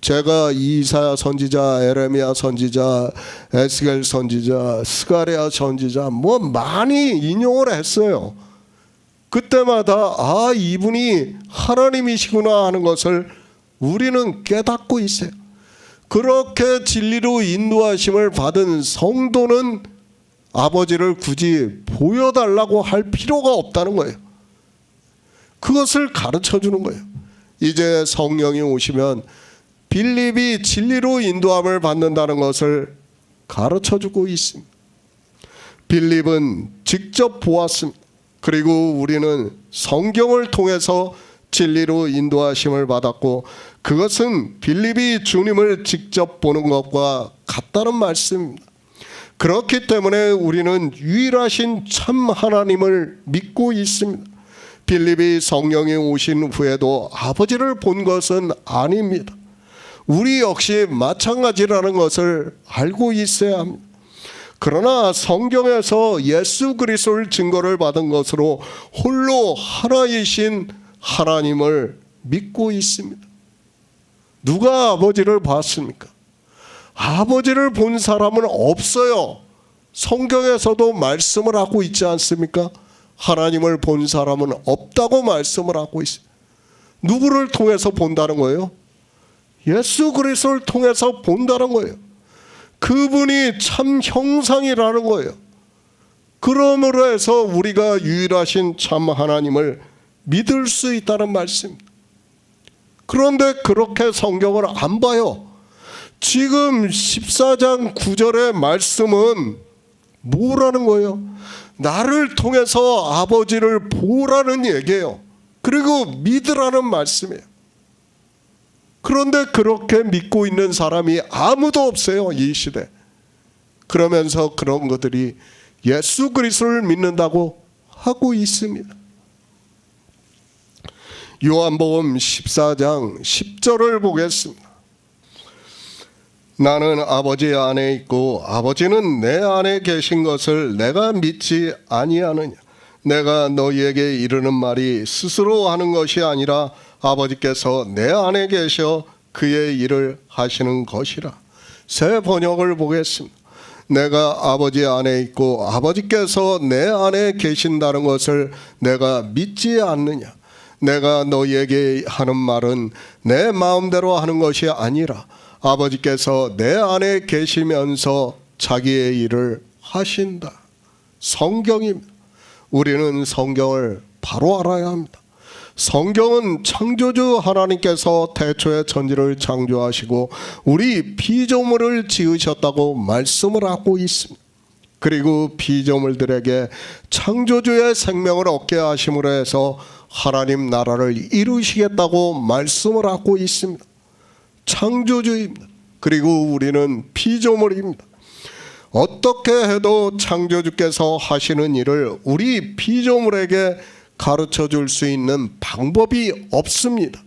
Speaker 1: 제가 이사야 선지자, 에레미야 선지자, 에스겔 선지자, 스가랴 선지자 많이 인용을 했어요. 그때마다 이분이 하나님이시구나 하는 것을 우리는 깨닫고 있어요. 그렇게 진리로 인도하심을 받은 성도는 아버지를 굳이 보여달라고 할 필요가 없다는 거예요. 그것을 가르쳐 주는 거예요. 이제 성령이 오시면 빌립이 진리로 인도함을 받는다는 것을 가르쳐 주고 있습니다. 빌립은 직접 보았습니다. 그리고 우리는 성경을 통해서 진리로 인도하심을 받았고 그것은 빌립이 주님을 직접 보는 것과 같다는 말씀입니다. 그렇기 때문에 우리는 유일하신 참 하나님을 믿고 있습니다. 빌립이 성령이 오신 후에도 아버지를 본 것은 아닙니다. 우리 역시 마찬가지라는 것을 알고 있어야 합니다. 그러나 성경에서 예수 그리스도를 증거를 받은 것으로 홀로 하나이신 하나님을 믿고 있습니다. 누가 아버지를 봤습니까? 아버지를 본 사람은 없어요. 성경에서도 말씀을 하고 있지 않습니까? 하나님을 본 사람은 없다고 말씀을 하고 있습니다. 누구를 통해서 본다는 거예요? 예수 그리스도를 통해서 본다는 거예요. 그분이 참 형상이라는 거예요. 그러므로 해서 우리가 유일하신 참 하나님을 믿을 수 있다는 말씀입니다. 그런데 그렇게 성경을 안 봐요. 지금 14장 9절의 말씀은 뭐라는 거예요? 나를 통해서 아버지를 보라는 얘기예요. 그리고 믿으라는 말씀이에요. 그런데 그렇게 믿고 있는 사람이 아무도 없어요, 이 시대. 그러면서 그런 것들이 예수 그리스도를 믿는다고 하고 있습니다. 요한복음 14장 10절을 보겠습니다. 나는 아버지 안에 있고 아버지는 내 안에 계신 것을 내가 믿지 아니하느냐. 내가 너희에게 이르는 말이 스스로 하는 것이 아니라 아버지께서 내 안에 계셔 그의 일을 하시는 것이라. 새 번역을 보겠습니다. 내가 아버지 안에 있고 아버지께서 내 안에 계신다는 것을 내가 믿지 않느냐. 내가 너희에게 하는 말은 내 마음대로 하는 것이 아니라 아버지께서 내 안에 계시면서 자기의 일을 하신다. 성경입니다. 우리는 성경을 바로 알아야 합니다. 성경은 창조주 하나님께서 태초에 천지를 창조하시고 우리 피조물을 지으셨다고 말씀을 하고 있습니다. 그리고 피조물들에게 창조주의 생명을 얻게 하심으로 해서 하나님 나라를 이루시겠다고 말씀을 하고 있습니다. 창조주입니다. 그리고 우리는 피조물입니다. 어떻게 해도 창조주께서 하시는 일을 우리 피조물에게 가르쳐 줄 수 있는 방법이 없습니다.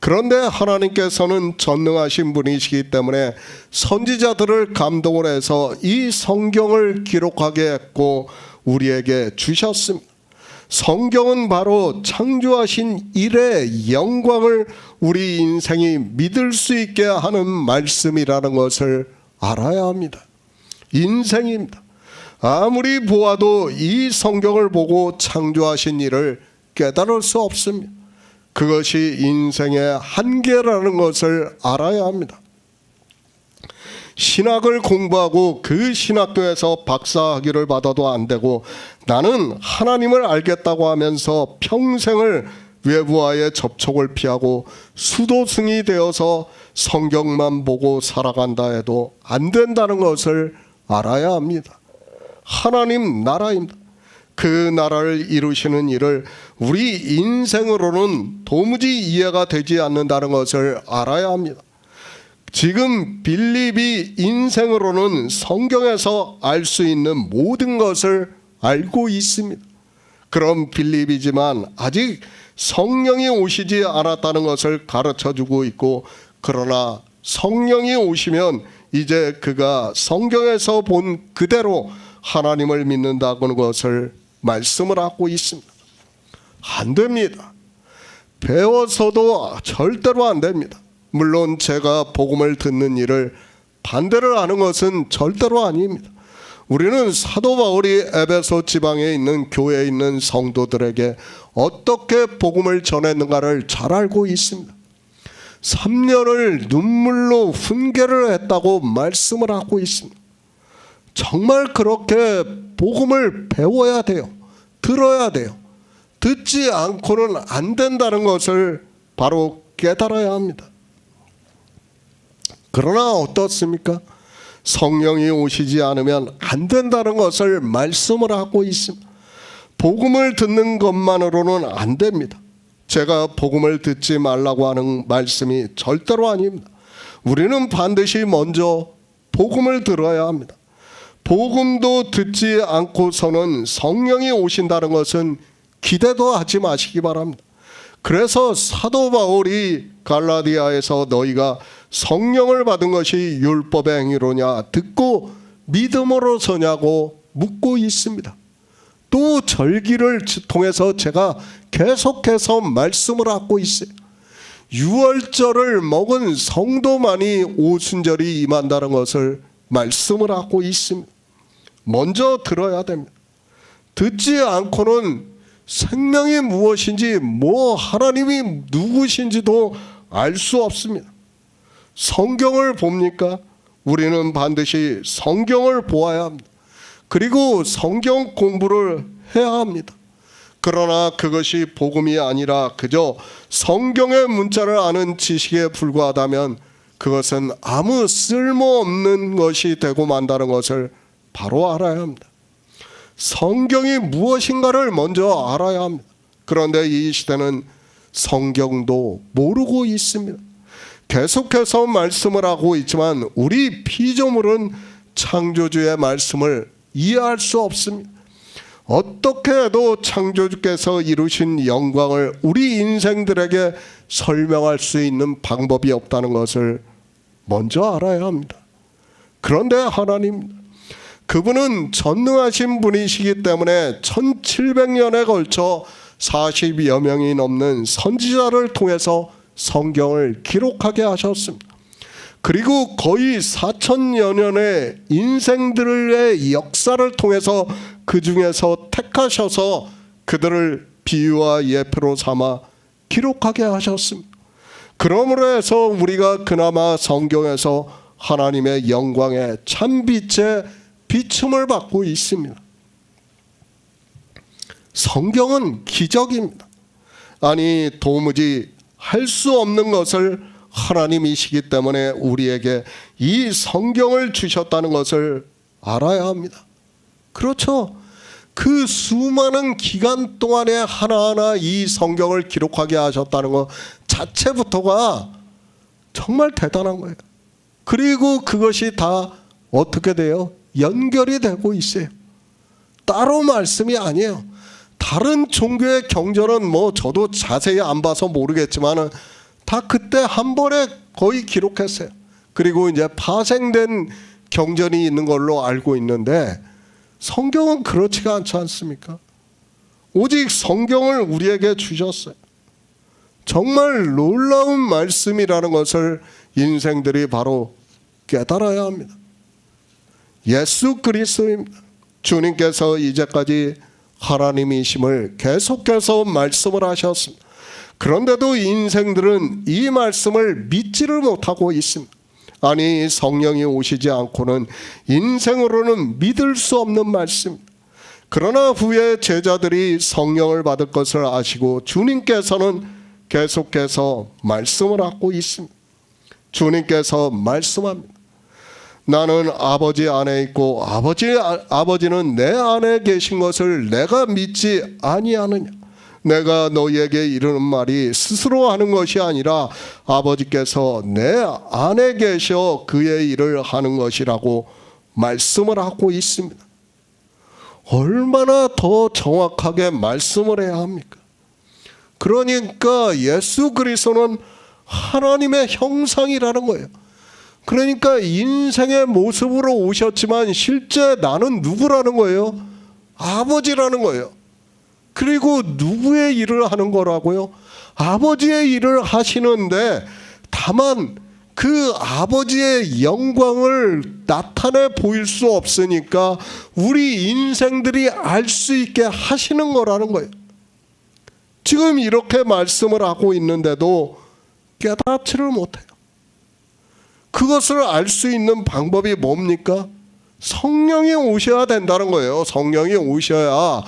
Speaker 1: 그런데 하나님께서는 전능하신 분이시기 때문에 선지자들을 감동을 해서 이 성경을 기록하게 했고 우리에게 주셨습니다. 성경은 바로 창조하신 일의 영광을 우리 인생이 믿을 수 있게 하는 말씀이라는 것을 알아야 합니다. 인생입니다. 아무리 보아도 이 성경을 보고 창조하신 일을 깨달을 수 없습니다. 그것이 인생의 한계라는 것을 알아야 합니다. 신학을 공부하고 그 신학교에서 박사학위를 받아도 안 되고 나는 하나님을 알겠다고 하면서 평생을 외부와의 접촉을 피하고 수도승이 되어서 성경만 보고 살아간다 해도 안 된다는 것을 알아야 합니다. 하나님 나라입니다. 그 나라를 이루시는 일을 우리 인생으로는 도무지 이해가 되지 않는다는 것을 알아야 합니다. 지금 빌립이 인생으로는 성경에서 알 수 있는 모든 것을 알고 있습니다. 그런 빌립이지만 아직 성령이 오시지 않았다는 것을 가르쳐주고 있고, 그러나 성령이 오시면 이제 그가 성경에서 본 그대로 하나님을 믿는다는 것을 말씀을 하고 있습니다. 안 됩니다. 배워서도 절대로 안 됩니다. 물론 제가 복음을 듣는 일을 반대를 하는 것은 절대로 아닙니다. 우리는 사도 바울이 에베소 지방에 있는 교회에 있는 성도들에게 어떻게 복음을 전했는가를 잘 알고 있습니다. 3년을 눈물로 훈계를 했다고 말씀을 하고 있습니다. 정말 그렇게 복음을 배워야 돼요. 들어야 돼요. 듣지 않고는 안 된다는 것을 바로 깨달아야 합니다. 그러나 어떻습니까? 성령이 오시지 않으면 안 된다는 것을 말씀을 하고 있습니다. 복음을 듣는 것만으로는 안 됩니다. 제가 복음을 듣지 말라고 하는 말씀이 절대로 아닙니다. 우리는 반드시 먼저 복음을 들어야 합니다. 복음도 듣지 않고서는 성령이 오신다는 것은 기대도 하지 마시기 바랍니다. 그래서 사도 바울이 갈라디아에서 너희가 성령을 받은 것이 율법의 행위로냐 듣고 믿음으로 서냐고 묻고 있습니다. 또 절기를 통해서 제가 계속해서 말씀을 하고 있어요. 유월절을 먹은 성도만이 오순절이 임한다는 것을 말씀을 하고 있습니다. 먼저 들어야 됩니다. 듣지 않고는 생명이 무엇인지 하나님이 누구신지도 알 수 없습니다. 성경을 봅니까? 우리는 반드시 성경을 보아야 합니다. 그리고 성경 공부를 해야 합니다. 그러나 그것이 복음이 아니라 그저 성경의 문자를 아는 지식에 불과하다면 그것은 아무 쓸모없는 것이 되고 만다는 것을 바로 알아야 합니다. 성경이 무엇인가를 먼저 알아야 합니다. 그런데 이 시대는 성경도 모르고 있습니다. 계속해서 말씀을 하고 있지만 우리 피조물은 창조주의 말씀을 이해할 수 없습니다. 어떻게 해도 창조주께서 이루신 영광을 우리 인생들에게 설명할 수 있는 방법이 없다는 것을 먼저 알아야 합니다. 그런데 하나님, 그분은 전능하신 분이시기 때문에 1700년에 걸쳐 40여 명이 넘는 선지자를 통해서 성경을 기록하게 하셨습니다. 그리고 거의 4000여 년의 인생들의 역사를 통해서 그 중에서 택하셔서 그들을 비유와 예표로 삼아 기록하게 하셨습니다. 그러므로 해서 우리가 그나마 성경에서 하나님의 영광의 참빛에 비춤을 받고 있습니다. 성경은 기적입니다. 아니, 도무지 할 수 없는 것을 하나님이시기 때문에 우리에게 이 성경을 주셨다는 것을 알아야 합니다. 그렇죠. 그 수많은 기간 동안에 하나하나 이 성경을 기록하게 하셨다는 것 자체부터가 정말 대단한 거예요. 그리고 그것이 다 어떻게 돼요? 연결이 되고 있어요. 따로 말씀이 아니에요. 다른 종교의 경전은 저도 자세히 안 봐서 모르겠지만 다 그때 한 번에 거의 기록했어요. 그리고 이제 파생된 경전이 있는 걸로 알고 있는데 성경은 그렇지가 않지 않습니까? 오직 성경을 우리에게 주셨어요. 정말 놀라운 말씀이라는 것을 인생들이 바로 깨달아야 합니다. 예수 그리스도입니다. 주님께서 이제까지 하나님이심을 계속해서 말씀을 하셨습니다. 그런데도 인생들은 이 말씀을 믿지를 못하고 있습니다. 아니, 성령이 오시지 않고는 인생으로는 믿을 수 없는 말씀입니다. 그러나 후에 제자들이 성령을 받을 것을 아시고 주님께서는 계속해서 말씀을 하고 있습니다. 주님께서 말씀합니다. 나는 아버지 안에 있고 아버지는 내 안에 계신 것을 내가 믿지 아니하느냐. 내가 너희에게 이르는 말이 스스로 하는 것이 아니라 아버지께서 내 안에 계셔 그의 일을 하는 것이라고 말씀을 하고 있습니다. 얼마나 더 정확하게 말씀을 해야 합니까? 그러니까 예수 그리스도는 하나님의 형상이라는 거예요. 그러니까 인생의 모습으로 오셨지만 실제 나는 누구라는 거예요? 아버지라는 거예요. 그리고 누구의 일을 하는 거라고요? 아버지의 일을 하시는데 다만 그 아버지의 영광을 나타내 보일 수 없으니까 우리 인생들이 알 수 있게 하시는 거라는 거예요. 지금 이렇게 말씀을 하고 있는데도 깨닫지를 못해요. 그것을 알 수 있는 방법이 뭡니까? 성령이 오셔야 된다는 거예요. 성령이 오셔야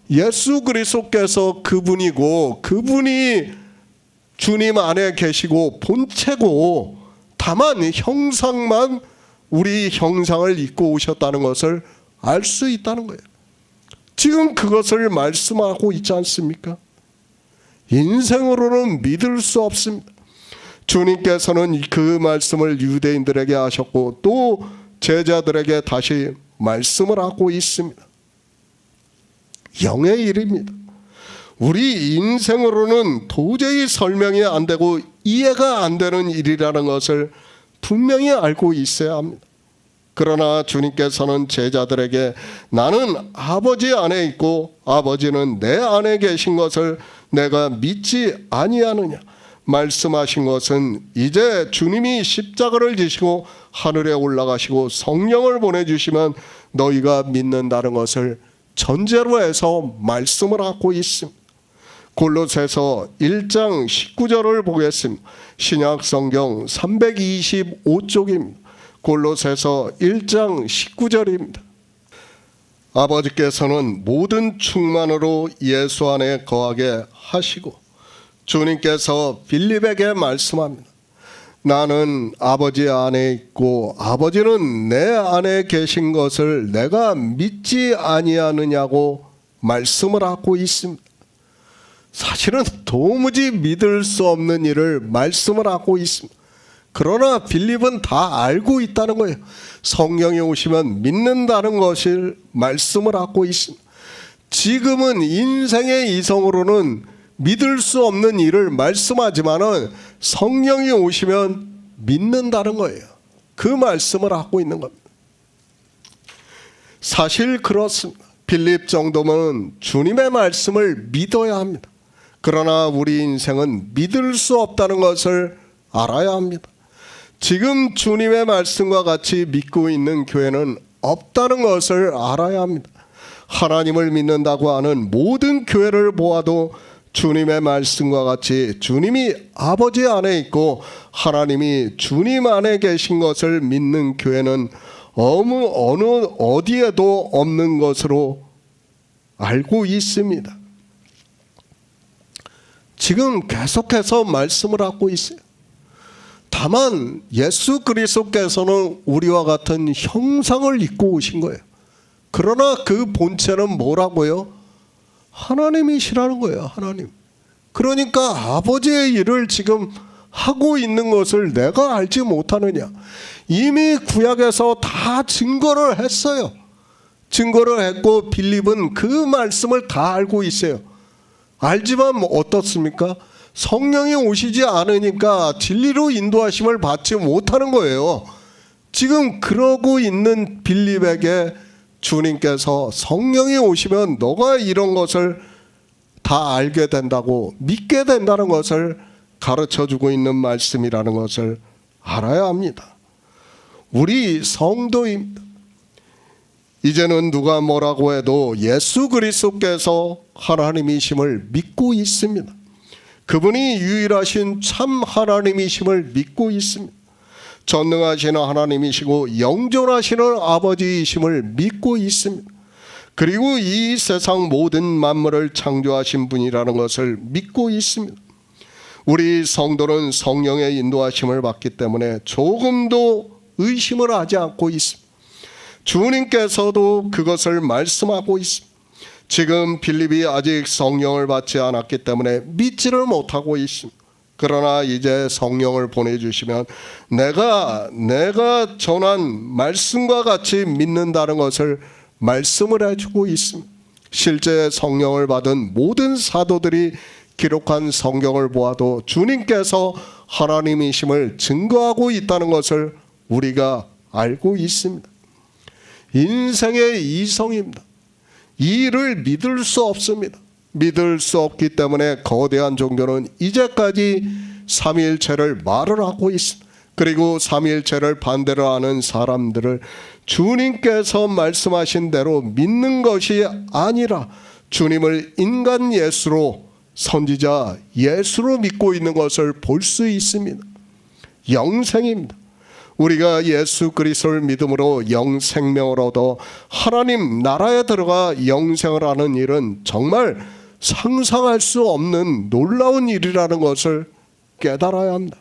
Speaker 1: 예수 그리스도께서 그분이고 그분이 주님 안에 계시고 본체고 다만 형상만 우리 형상을 입고 오셨다는 것을 알 수 있다는 거예요. 지금 그것을 말씀하고 있지 않습니까? 인생으로는 믿을 수 없습니다. 주님께서는 그 말씀을 유대인들에게 하셨고 또 제자들에게 다시 말씀을 하고 있습니다. 영의 일입니다. 우리 인생으로는 도저히 설명이 안 되고 이해가 안 되는 일이라는 것을 분명히 알고 있어야 합니다. 그러나 주님께서는 제자들에게 나는 아버지 안에 있고 아버지는 내 안에 계신 것을 내가 믿지 아니하느냐 말씀하신 것은 이제 주님이 십자가를 지시고 하늘에 올라가시고 성령을 보내주시면 너희가 믿는다는 것을 전제로 해서 말씀을 하고 있습니다. 골로새서 1장 19절을 보겠습니다. 신약 성경 325쪽입니다. 골로새서 1장 19절입니다. 아버지께서는 모든 충만으로 예수 안에 거하게 하시고 주님께서 빌립에게 말씀합니다. 나는 아버지 안에 있고 아버지는 내 안에 계신 것을 내가 믿지 아니하느냐고 말씀을 하고 있습니다. 사실은 도무지 믿을 수 없는 일을 말씀을 하고 있습니다. 그러나 빌립은 다 알고 있다는 거예요. 성령이 오시면 믿는다는 것을 말씀을 하고 있습니다. 지금은 인생의 이성으로는 믿을 수 없는 일을 말씀하지만은 성령이 오시면 믿는다는 거예요. 그 말씀을 하고 있는 겁니다. 사실 그렇습니다. 빌립 정도면 주님의 말씀을 믿어야 합니다. 그러나 우리 인생은 믿을 수 없다는 것을 알아야 합니다. 지금 주님의 말씀과 같이 믿고 있는 교회는 없다는 것을 알아야 합니다. 하나님을 믿는다고 하는 모든 교회를 보아도 주님의 말씀과 같이 주님이 아버지 안에 있고 하나님이 주님 안에 계신 것을 믿는 교회는 어느 어디에도 없는 것으로 알고 있습니다. 지금 계속해서 말씀을 하고 있어요. 다만 예수 그리스도께서는 우리와 같은 형상을 입고 오신 거예요. 그러나 그 본체는 뭐라고요? 하나님이시라는 거예요. 하나님. 그러니까 아버지의 일을 지금 하고 있는 것을 내가 알지 못하느냐. 이미 구약에서 다 증거를 했어요. 증거를 했고 빌립은 그 말씀을 다 알고 있어요. 알지만 어떻습니까? 성령이 오시지 않으니까 진리로 인도하심을 받지 못하는 거예요. 지금 그러고 있는 빌립에게 주님께서 성령이 오시면 너가 이런 것을 다 알게 된다고 믿게 된다는 것을 가르쳐주고 있는 말씀이라는 것을 알아야 합니다. 우리 성도입니다. 이제는 누가 뭐라고 해도 예수 그리스도께서 하나님이심을 믿고 있습니다. 그분이 유일하신 참 하나님이심을 믿고 있습니다. 전능하시는 하나님이시고 영존하시는 아버지이심을 믿고 있습니다. 그리고 이 세상 모든 만물을 창조하신 분이라는 것을 믿고 있습니다. 우리 성도는 성령의 인도하심을 받기 때문에 조금도 의심을 하지 않고 있습니다. 주님께서도 그것을 말씀하고 있습니다. 지금 빌립이 아직 성령을 받지 않았기 때문에 믿지를 못하고 있습니다. 그러나 이제 성령을 보내주시면 내가 전한 말씀과 같이 믿는다는 것을 말씀을 해주고 있습니다. 실제 성령을 받은 모든 사도들이 기록한 성경을 보아도 주님께서 하나님이심을 증거하고 있다는 것을 우리가 알고 있습니다. 인생의 이성입니다. 이 일을 믿을 수 없습니다. 믿을 수 없기 때문에 거대한 종교는 이제까지 삼위일체를 말을 하고 있습니다. 그리고 삼위일체를 반대로 하는 사람들을 주님께서 말씀하신 대로 믿는 것이 아니라 주님을 인간 예수로, 선지자 예수로 믿고 있는 것을 볼 수 있습니다. 영생입니다. 우리가 예수 그리스도를 믿음으로 영생명을 얻어 하나님 나라에 들어가 영생을 하는 일은 정말 상상할 수 없는 놀라운 일이라는 것을 깨달아야 합니다.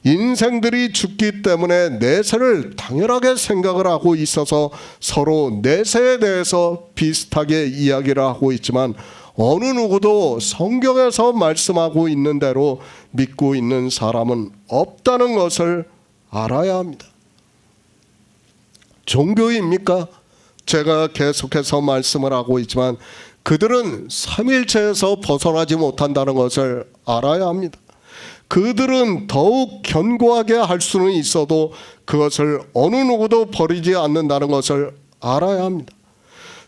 Speaker 1: 인생들이 죽기 때문에 내세를 당연하게 생각을 하고 있어서 서로 내세에 대해서 비슷하게 이야기를 하고 있지만 어느 누구도 성경에서 말씀하고 있는 대로 믿고 있는 사람은 없다는 것을 알아야 합니다. 종교입니까? 제가 계속해서 말씀을 하고 있지만 그들은 삼위일체에서 벗어나지 못한다는 것을 알아야 합니다. 그들은 더욱 견고하게 할 수는 있어도 그것을 어느 누구도 버리지 않는다는 것을 알아야 합니다.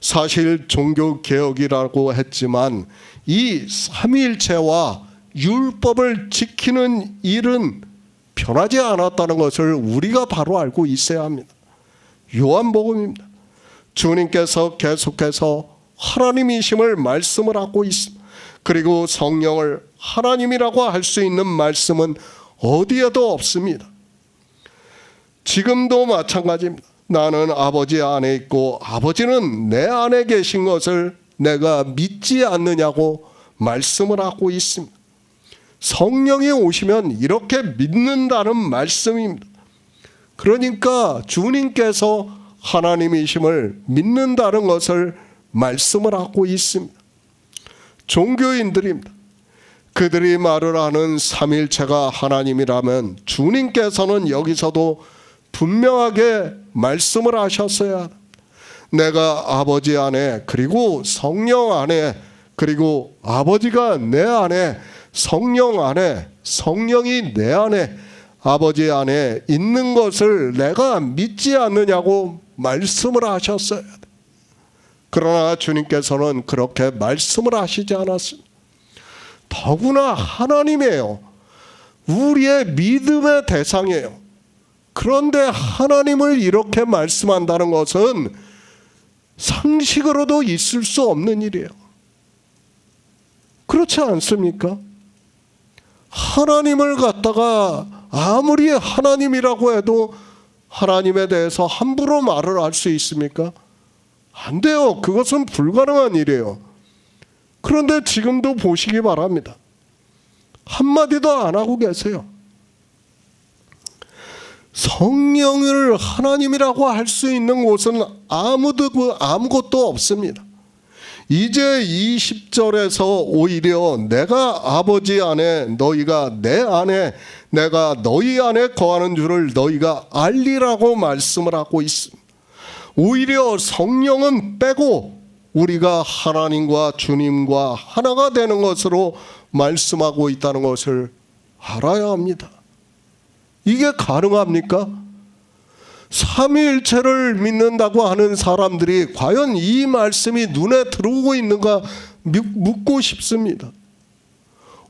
Speaker 1: 사실 종교개혁이라고 했지만 이 삼위일체와 율법을 지키는 일은 변하지 않았다는 것을 우리가 바로 알고 있어야 합니다. 요한복음입니다. 주님께서 계속해서 하나님이심을 말씀을 하고 있습니다. 그리고 성령을 하나님이라고 할 수 있는 말씀은 어디에도 없습니다. 지금도 마찬가지입니다. 나는 아버지 안에 있고 아버지는 내 안에 계신 것을 내가 믿지 않느냐고 말씀을 하고 있습니다. 성령이 오시면 이렇게 믿는다는 말씀입니다. 그러니까 주님께서 하나님이심을 믿는다는 것을 말씀을 하고 있습니다. 종교인들입니다. 그들이 말을 하는 삼위일체가 하나님이라면 주님께서는 여기서도 분명하게 말씀을 하셨어야, 내가 아버지 안에 그리고 성령 안에 그리고 아버지가 내 안에 성령 안에 성령이 내 안에 아버지 안에 있는 것을 내가 믿지 않느냐고 말씀을 하셨어야 돼. 그러나 주님께서는 그렇게 말씀을 하시지 않았습니다. 더구나 하나님이에요. 우리의 믿음의 대상이에요. 그런데 하나님을 이렇게 말씀한다는 것은 상식으로도 있을 수 없는 일이에요. 그렇지 않습니까? 하나님을 갖다가 아무리 하나님이라고 해도 하나님에 대해서 함부로 말을 할 수 있습니까? 안 돼요. 그것은 불가능한 일이에요. 그런데 지금도 보시기 바랍니다. 한마디도 안 하고 계세요. 성령을 하나님이라고 할 수 있는 곳은 아무것도 없습니다. 이제 20절에서 오히려 내가 아버지 안에 너희가 내 안에 내가 너희 안에 거하는 줄을 너희가 알리라고 말씀을 하고 있습니다. 오히려 성령은 빼고 우리가 하나님과 주님과 하나가 되는 것으로 말씀하고 있다는 것을 알아야 합니다. 이게 가능합니까? 삼위일체를 믿는다고 하는 사람들이 과연 이 말씀이 눈에 들어오고 있는가 묻고 싶습니다.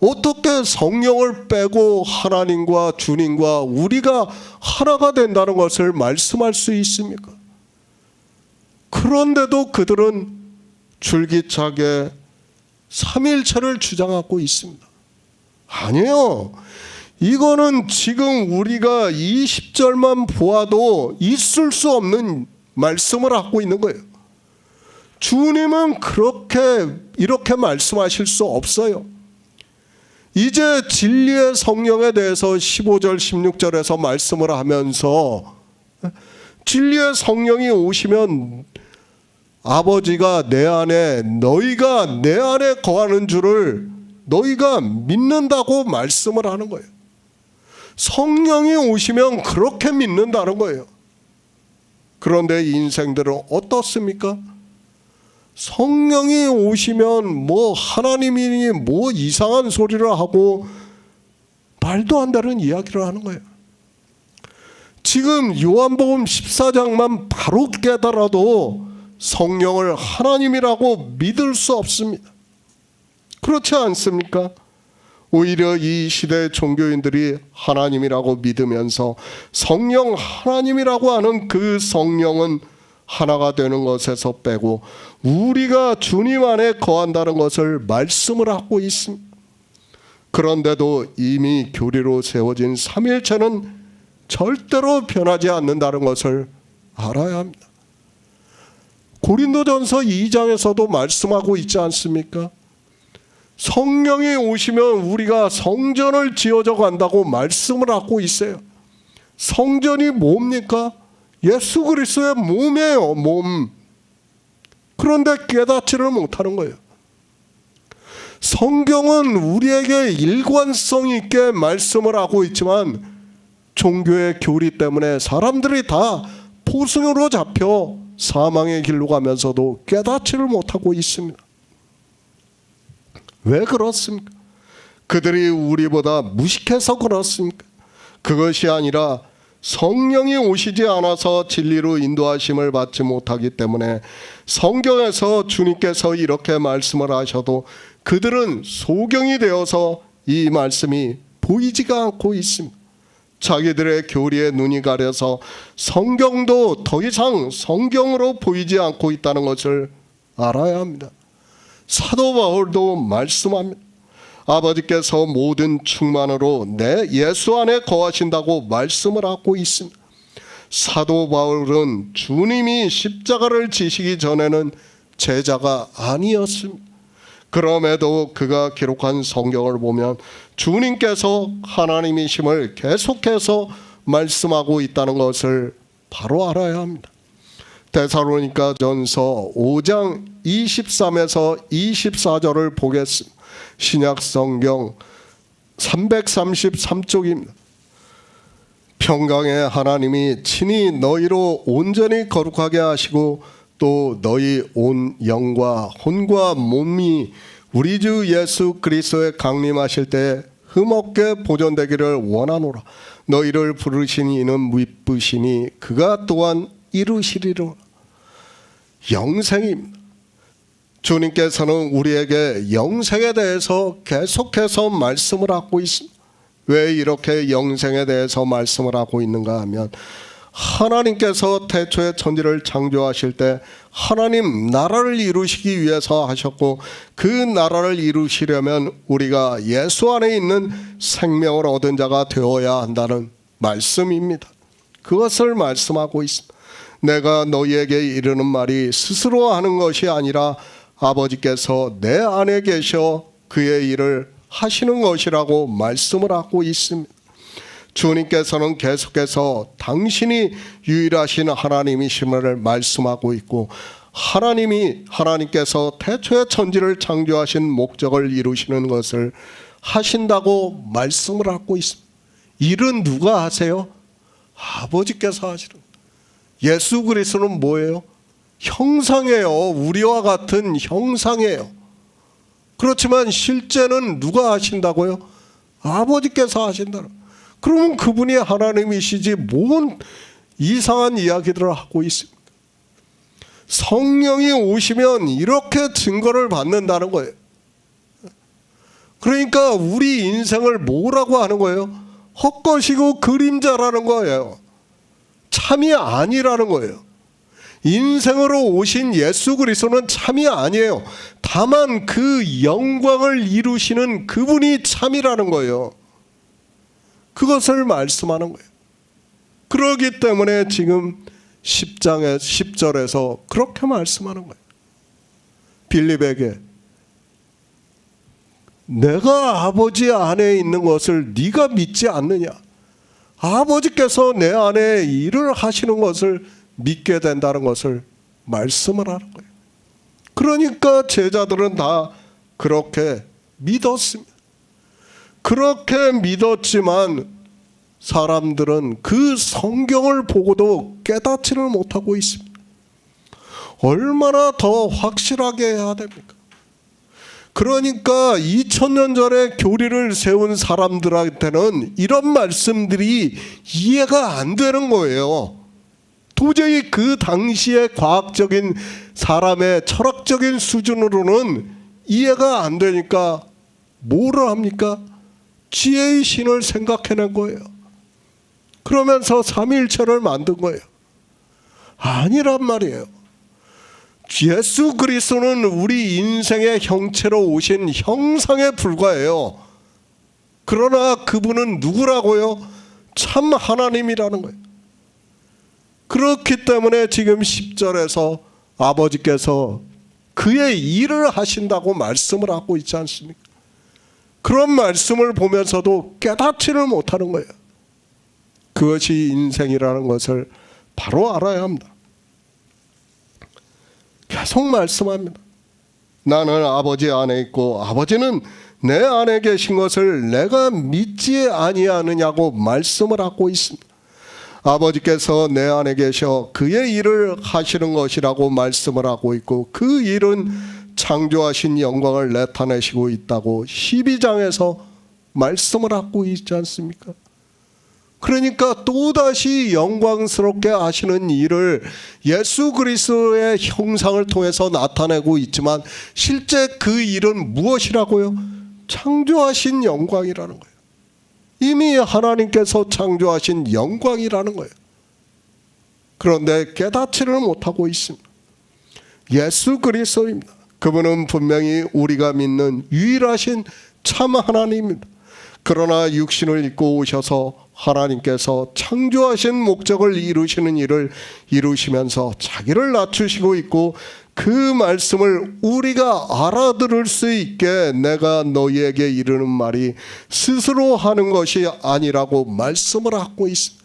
Speaker 1: 어떻게 성령을 빼고 하나님과 주님과 우리가 하나가 된다는 것을 말씀할 수 있습니까? 그런데도 그들은 줄기차게 삼위일체를 주장하고 있습니다. 아니에요. 이거는 지금 우리가 20절만 보아도 있을 수 없는 말씀을 하고 있는 거예요. 주님은 이렇게 말씀하실 수 없어요. 이제 진리의 성령에 대해서 15절 16절에서 말씀을 하면서 진리의 성령이 오시면 아버지가 내 안에 너희가 내 안에 거하는 줄을 너희가 믿는다고 말씀을 하는 거예요. 성령이 오시면 그렇게 믿는다는 거예요. 그런데 인생들은 어떻습니까? 성령이 오시면 뭐 하나님이니 뭐 이상한 소리를 하고 말도 안 되는 이야기를 하는 거예요. 지금 요한복음 14장만 바로 깨달아도 성령을 하나님이라고 믿을 수 없습니다. 그렇지 않습니까? 오히려 이 시대 종교인들이 하나님이라고 믿으면서 성령 하나님이라고 하는 그 성령은 하나가 되는 것에서 빼고 우리가 주님 안에 거한다는 것을 말씀을 하고 있습니다. 그런데도 이미 교리로 세워진 삼위일체는 절대로 변하지 않는다는 것을 알아야 합니다. 고린도전서 2장에서도 말씀하고 있지 않습니까? 성령이 오시면 우리가 성전을 지어져 간다고 말씀을 하고 있어요. 성전이 뭡니까? 예수 그리스도의 몸이에요. 몸. 그런데 깨닫지를 못하는 거예요. 성경은 우리에게 일관성 있게 말씀을 하고 있지만 종교의 교리 때문에 사람들이 다 포승으로 잡혀 사망의 길로 가면서도 깨닫지를 못하고 있습니다. 왜 그렇습니까? 그들이 우리보다 무식해서 그렇습니까? 그것이 아니라 성령이 오시지 않아서 진리로 인도하심을 받지 못하기 때문에 성경에서 주님께서 이렇게 말씀을 하셔도 그들은 소경이 되어서 이 말씀이 보이지가 않고 있습니다. 자기들의 교리에 눈이 가려서 성경도 더 이상 성경으로 보이지 않고 있다는 것을 알아야 합니다. 사도 바울도 말씀합니다. 아버지께서 모든 충만으로 내 예수 안에 거하신다고 말씀을 하고 있습니다. 사도 바울은 주님이 십자가를 지시기 전에는 제자가 아니었습니다. 그럼에도 그가 기록한 성경을 보면 주님께서 하나님이심을 계속해서 말씀하고 있다는 것을 바로 알아야 합니다. 데살로니가전서 5장 23에서 24절을 보겠습니다. 신약 성경 333쪽입니다. 평강의 하나님이 친히 너희로 온전히 거룩하게 하시고 또 너희 온 영과 혼과 몸이 우리 주 예수 그리스도에 강림하실 때 흠없게 보존되기를 원하노라. 너희를 부르신 이는 미쁘시니 그가 또한 이루시리로라. 영생입니다. 주님께서는 우리에게 영생에 대해서 계속해서 말씀을 하고 있습니다. 왜 이렇게 영생에 대해서 말씀을 하고 있는가 하면 하나님께서 태초에 천지를 창조하실 때 하나님 나라를 이루시기 위해서 하셨고 그 나라를 이루시려면 우리가 예수 안에 있는 생명을 얻은 자가 되어야 한다는 말씀입니다. 그것을 말씀하고 있습니다. 내가 너희에게 이르는 말이 스스로 하는 것이 아니라 아버지께서 내 안에 계셔 그의 일을 하시는 것이라고 말씀을 하고 있습니다. 주님께서는 계속해서 당신이 유일하신 하나님이심을 말씀하고 있고 하나님께서 태초에 천지를 창조하신 목적을 이루시는 것을 하신다고 말씀을 하고 있습니다. 일은 누가 하세요? 아버지께서 하시는. 예수 그리스도는 뭐예요? 형상이에요. 우리와 같은 형상이에요. 그렇지만 실제는 누가 하신다고요? 아버지께서 하신다는. 그러면 그분이 하나님이시지 뭔 이상한 이야기들을 하고 있습니다. 성령이 오시면 이렇게 증거를 받는다는 거예요. 그러니까 우리 인생을 뭐라고 하는 거예요? 헛것이고 그림자라는 거예요. 참이 아니라는 거예요. 인생으로 오신 예수 그리스도는 참이 아니에요. 다만 그 영광을 이루시는 그분이 참이라는 거예요. 그것을 말씀하는 거예요. 그러기 때문에 지금 10장의 10절에서 그렇게 말씀하는 거예요. 빌립에게 내가 아버지 안에 있는 것을 네가 믿지 않느냐? 아버지께서 내 안에 일을 하시는 것을 믿게 된다는 것을 말씀을 하는 거예요. 그러니까 제자들은 다 그렇게 믿었습니다. 그렇게 믿었지만 사람들은 그 성경을 보고도 깨닫지를 못하고 있습니다. 얼마나 더 확실하게 해야 됩니까? 그러니까 2000년 전에 교리를 세운 사람들한테는 이런 말씀들이 이해가 안 되는 거예요. 도저히 그 당시의 과학적인 사람의 철학적인 수준으로는 이해가 안 되니까 뭐를 합니까? 지혜의 신을 생각해낸 거예요. 그러면서 삼위일체를 만든 거예요. 아니란 말이에요. 예수 그리스도는 우리 인생의 형체로 오신 형상에 불과해요. 그러나 그분은 누구라고요? 참 하나님이라는 거예요. 그렇기 때문에 지금 10절에서 아버지께서 그의 일을 하신다고 말씀을 하고 있지 않습니까? 그런 말씀을 보면서도 깨닫지를 못하는 거예요. 그것이 인생이라는 것을 바로 알아야 합니다. 계속 말씀합니다. 나는 아버지 안에 있고 아버지는 내 안에 계신 것을 내가 믿지 아니하느냐고 말씀을 하고 있습니다. 아버지께서 내 안에 계셔 그의 일을 하시는 것이라고 말씀을 하고 있고 그 일은 창조하신 영광을 나타내시고 있다고 12장에서 말씀을 하고 있지 않습니까? 그러니까 또다시 영광스럽게 하시는 일을 예수 그리스도의 형상을 통해서 나타내고 있지만 실제 그 일은 무엇이라고요? 창조하신 영광이라는 거예요. 이미 하나님께서 창조하신 영광이라는 거예요. 그런데 깨닫지를 못하고 있습니다. 예수 그리스도입니다. 그분은 분명히 우리가 믿는 유일하신 참 하나님입니다. 그러나 육신을 입고 오셔서 하나님께서 창조하신 목적을 이루시는 일을 이루시면서 자기를 낮추시고 있고 그 말씀을 우리가 알아들을 수 있게 내가 너희에게 이르는 말이 스스로 하는 것이 아니라고 말씀을 하고 있습니다.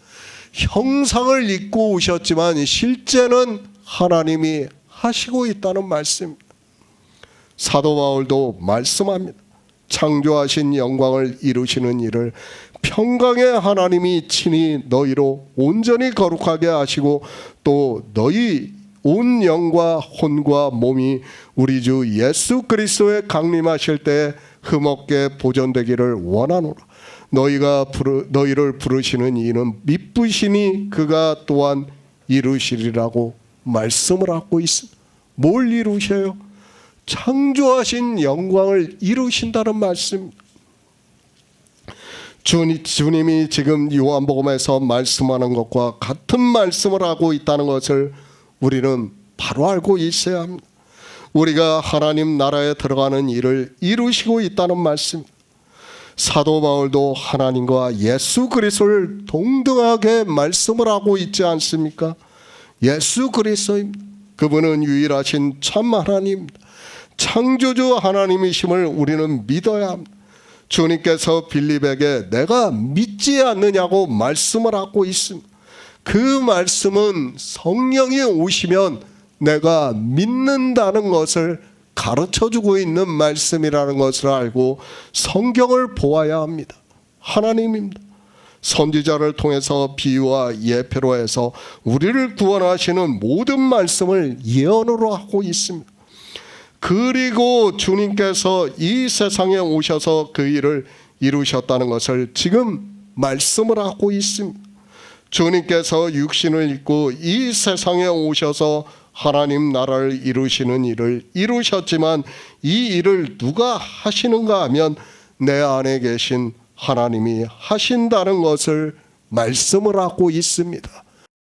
Speaker 1: 형상을 입고 오셨지만 실제는 하나님이 하시고 있다는 말씀입니다. 사도 바울도 말씀합니다. 창조하신 영광을 이루시는 일을 평강의 하나님이 친히 너희로 온전히 거룩하게 하시고 또 너희 온 영과 혼과 몸이 우리 주 예수 그리스도에 강림하실 때 흠없게 보존되기를 원하노라. 너희를 부르시는 이는 미쁘시니 그가 또한 이루시리라고 말씀을 하고 있습니다. 뭘 이루셔요? 창조하신 영광을 이루신다는 말씀입니다. 주님이 지금 요한복음에서 말씀하는 것과 같은 말씀을 하고 있다는 것을 우리는 바로 알고 있어야 합니다. 우리가 하나님 나라에 들어가는 일을 이루시고 있다는 말씀. 사도 바울도 하나님과 예수 그리스도를 동등하게 말씀을 하고 있지 않습니까? 예수 그리스도입니다. 그분은 유일하신 참 하나님입니다. 창조주 하나님이심을 우리는 믿어야 합니다. 주님께서 빌립에게 내가 믿지 않느냐고 말씀을 하고 있습니다. 그 말씀은 성령이 오시면 내가 믿는다는 것을 가르쳐주고 있는 말씀이라는 것을 알고 성경을 보아야 합니다. 하나님입니다. 선지자를 통해서 비유와 예표로 해서 우리를 구원하시는 모든 말씀을 예언으로 하고 있습니다. 그리고 주님께서 이 세상에 오셔서 그 일을 이루셨다는 것을 지금 말씀을 하고 있습니다. 주님께서 육신을 입고 이 세상에 오셔서 하나님 나라를 이루시는 일을 이루셨지만 이 일을 누가 하시는가 하면 내 안에 계신 하나님이 하신다는 것을 말씀을 하고 있습니다.